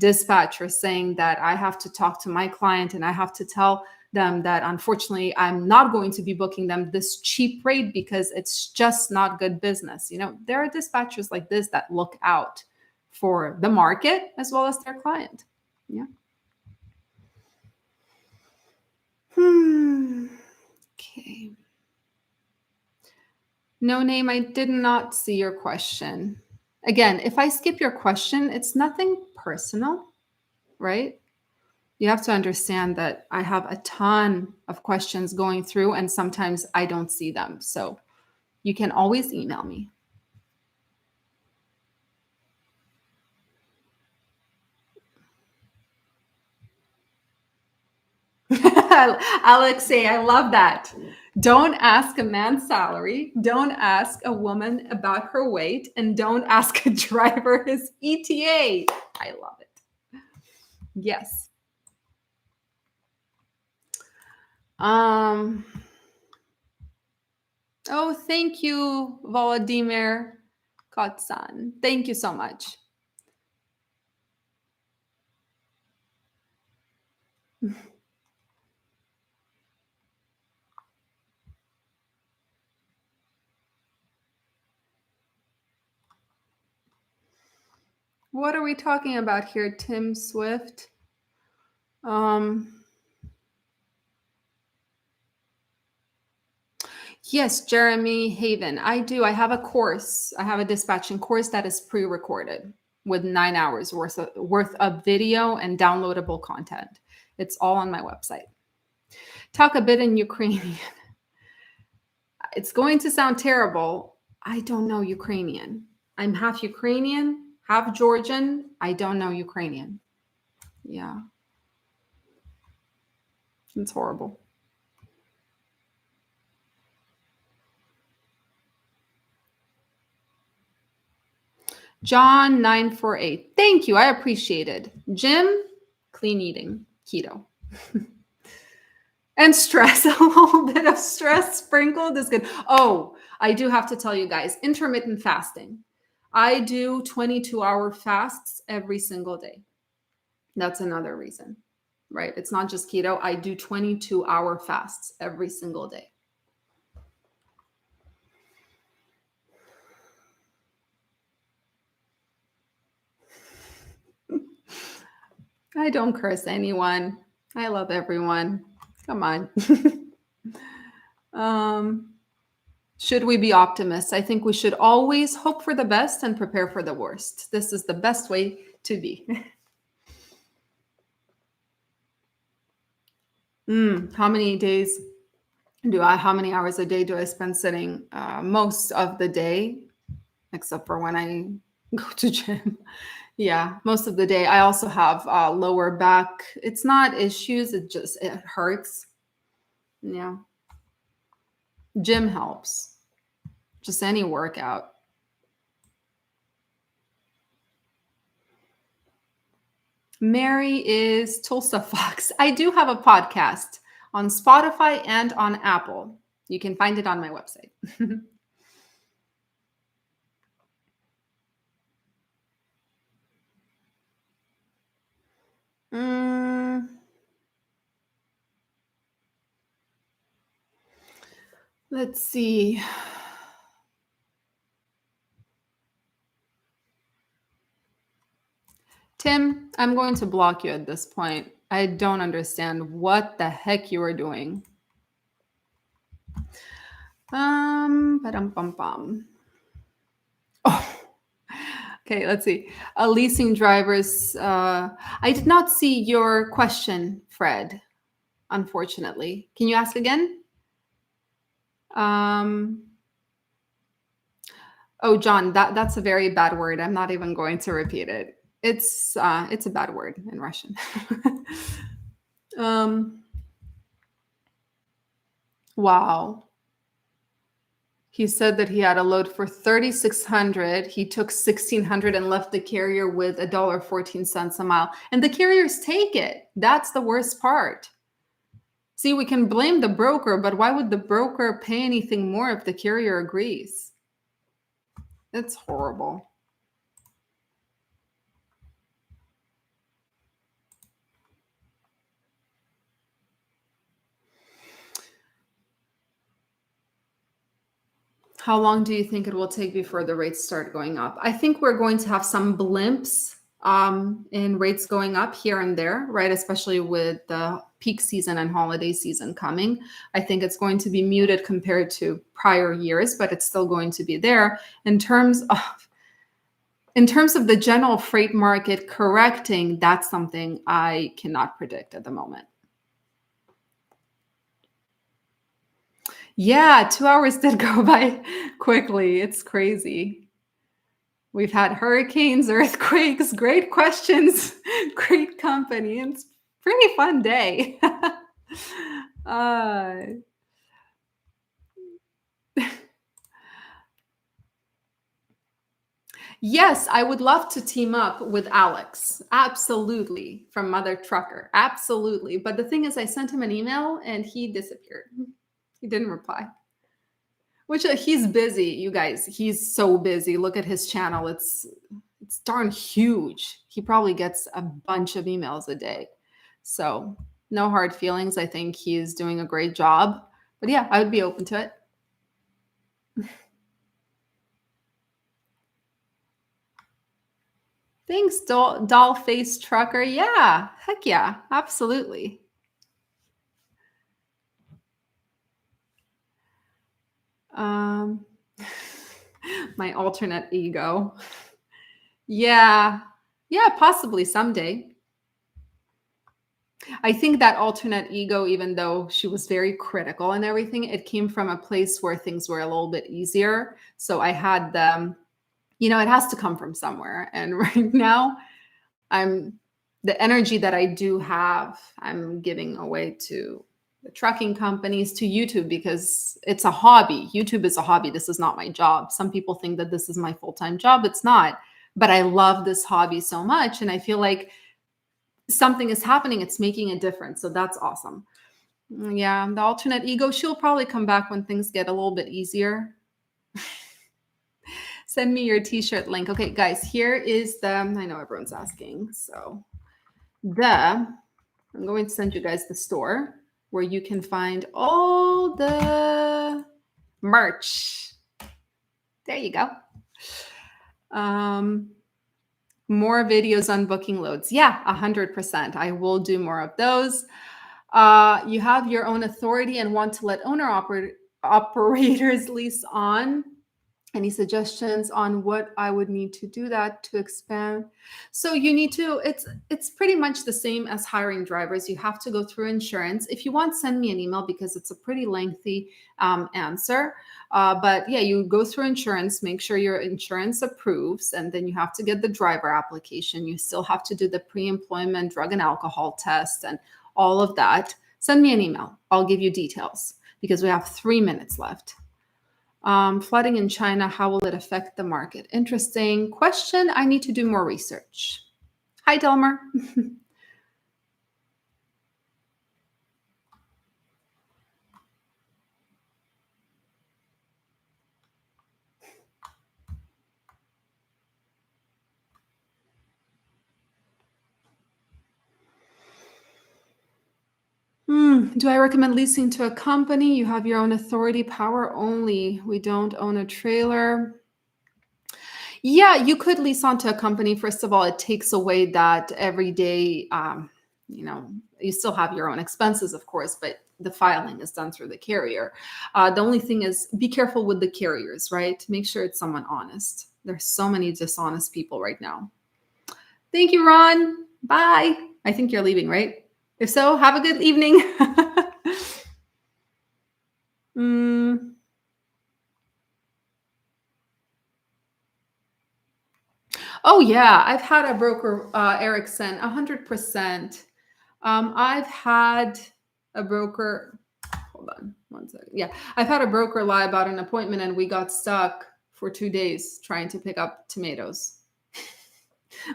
dispatchers saying that I have to talk to my client and I have to tell them that unfortunately I'm not going to be booking them this cheap rate because it's just not good business. You know, there are dispatchers like this that look out for the market as well as their client. Yeah. Okay. No name, I did not see your question. Again, if I skip your question, it's nothing personal, right? You have to understand that I have a ton of questions going through and sometimes I don't see them. So you can always email me. Alexei, I love that. Don't ask a man's salary. Don't ask a woman about her weight. And don't ask a driver his ETA. I love it. Yes. Oh, thank you, Volodymyr Kotsan. Thank you so much. What are we talking about here, Tim Swift? Yes, Jeremy Haven. I do. I have a course. I have a dispatching course that is pre-recorded with 9 hours worth of video and downloadable content. It's all on my website. Talk a bit in Ukrainian. It's going to sound terrible. I don't know Ukrainian. I'm half Ukrainian, half Georgian. I don't know Ukrainian. Yeah. It's horrible. John 948. Thank you. I appreciate it. Jim, clean eating, keto. And stress, a little bit of stress sprinkled is good. Oh, I do have to tell you guys, intermittent fasting. I do 22-hour fasts every single day. That's another reason, right? It's not just keto. I do 22-hour fasts every single day. I don't curse anyone. I love everyone. Come on. Should we be optimists? I think we should always hope for the best and prepare for the worst. This is the best way to be. How many hours a day do I spend sitting? Most of the day, except for when I go to gym. Yeah, most of the day. I also have lower back. It's not issues. It hurts. Yeah. Gym helps. Just any workout. Mary is Tulsa Fox. I do have a podcast on Spotify and on Apple. You can find it on my website. Mm, let's see. Tim, I'm going to block you at this point. I don't understand what the heck you are doing. Ba-dum, bum, bum. Oh, okay, let's see. Leasing drivers. I did not see your question, Fred, unfortunately. Can you ask again? Um, oh, John, that's a very bad word. I'm not even going to repeat it. It's a bad word in Russian. um, wow. He said that he had a load for 3,600. He took 1,600 and left the carrier with $1.14 a mile. And the carriers take it. That's the worst part. See, we can blame the broker, but why would the broker pay anything more if the carrier agrees? It's horrible. How long do you think it will take before the rates start going up? I think we're going to have some blimps in rates going up here and there, right? Especially with the peak season and holiday season coming. I think it's going to be muted compared to prior years, but it's still going to be there. In terms of the general freight market correcting, that's something I cannot predict at the moment. Yeah, 2 hours did go by quickly. It's crazy. We've had hurricanes, earthquakes, great questions, great company. It's a pretty fun day. uh, yes, I would love to team up with Alex. Absolutely. From Mother Trucker. Absolutely. But the thing is, I sent him an email and he disappeared. He didn't reply. Which he's busy, you guys. He's so busy. Look at his channel. It's darn huge. He probably gets a bunch of emails a day. So, no hard feelings. I think he's doing a great job. But yeah, I would be open to it. Thanks, doll face trucker. Yeah, heck yeah, absolutely. Um, my alternate ego. Yeah, yeah, possibly someday. I think that alternate ego, even though she was very critical and everything, it came from a place where things were a little bit easier. So I had them, it has to come from somewhere. And right now, I'm the energy that I do have, I'm giving away to the trucking companies, to YouTube, because it's a hobby. YouTube is a hobby. This is not my job. Some people think that this is my full time job. It's not. But I love this hobby so much. And I feel like something is happening, it's making a difference. So that's awesome. Yeah, the alternate ego, she'll probably come back when things get a little bit easier. Send me your t-shirt link. Okay, guys, here is I know everyone's asking. So I'm going to send you guys the store where you can find all the merch. There you go. More videos on booking loads. Yeah, 100%. I will do more of those. You have your own authority and want to let operators lease on. Any suggestions on what I would need to do that to expand? So you need to, it's pretty much the same as hiring drivers. You have to go through insurance. If you want, send me an email because it's a pretty lengthy answer. But yeah, you go through insurance, make sure your insurance approves, and then you have to get the driver application. You still have to do the pre-employment drug and alcohol test and all of that. Send me an email. I'll give you details because we have 3 minutes left. Flooding in China, how will it affect the market? Interesting question. I need to do more research. Hi, Delmer. Do I recommend leasing to a company? You have your own authority, power only. We don't own a trailer. Yeah, you could lease onto a company. First of all, it takes away that everyday, you know, you still have your own expenses, of course, but the filing is done through the carrier. The only thing is be careful with the carriers, right? Make sure it's someone honest. There's so many dishonest people right now. Thank you, Ron. Bye. I think you're leaving, right? If so, have a good evening. Mm. Oh yeah, I've had a broker, Erickson, 100%. I've had a broker. Hold on one second. Yeah, I've had a broker lie about an appointment, and we got stuck for 2 days trying to pick up tomatoes.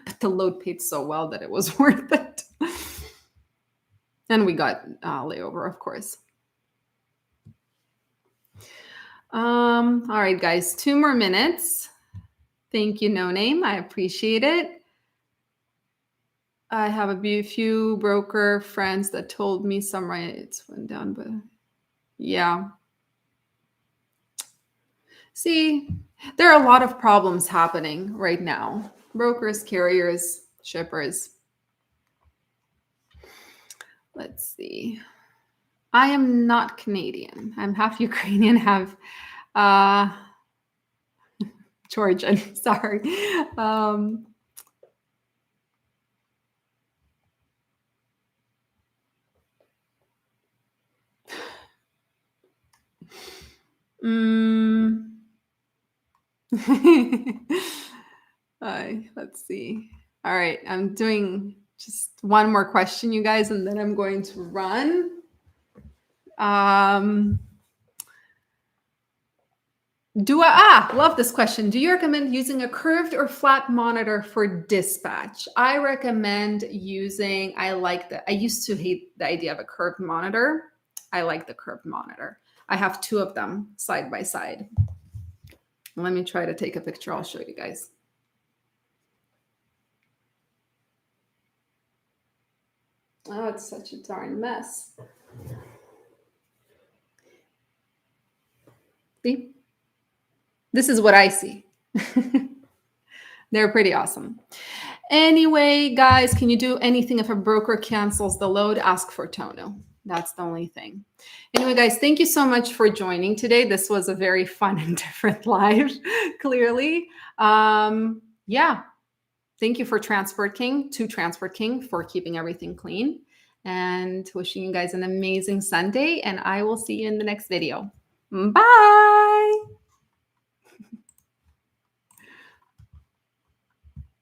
But the load paid so well that it was worth it. And we got layover, of course. All right, guys, 2 more minutes. Thank you, No Name. I appreciate it. I have a few broker friends that told me some rates went down, but yeah. See, there are a lot of problems happening right now. Brokers, carriers, shippers. Let's see. I am not Canadian. I'm half Ukrainian, half Georgian. Sorry. Mm. Let's see. All right, I'm doing just one more question, you guys, and then I'm going to run. Love this question. Do you recommend using a curved or flat monitor for dispatch? I recommend using, I used to hate the idea of a curved monitor. I like the curved monitor. I have 2 of them side by side. Let me try to take a picture. I'll show you guys. Oh, it's such a darn mess. See? This is what I see. They're pretty awesome. Anyway, guys, can you do anything if a broker cancels the load? Ask for Tono. That's the only thing. Anyway, guys, thank you so much for joining today. This was a very fun and different live, clearly. Yeah. Thank you for Transport King, to Transport King, for keeping everything clean, and wishing you guys an amazing Sunday. And I will see you in the next video. Bye.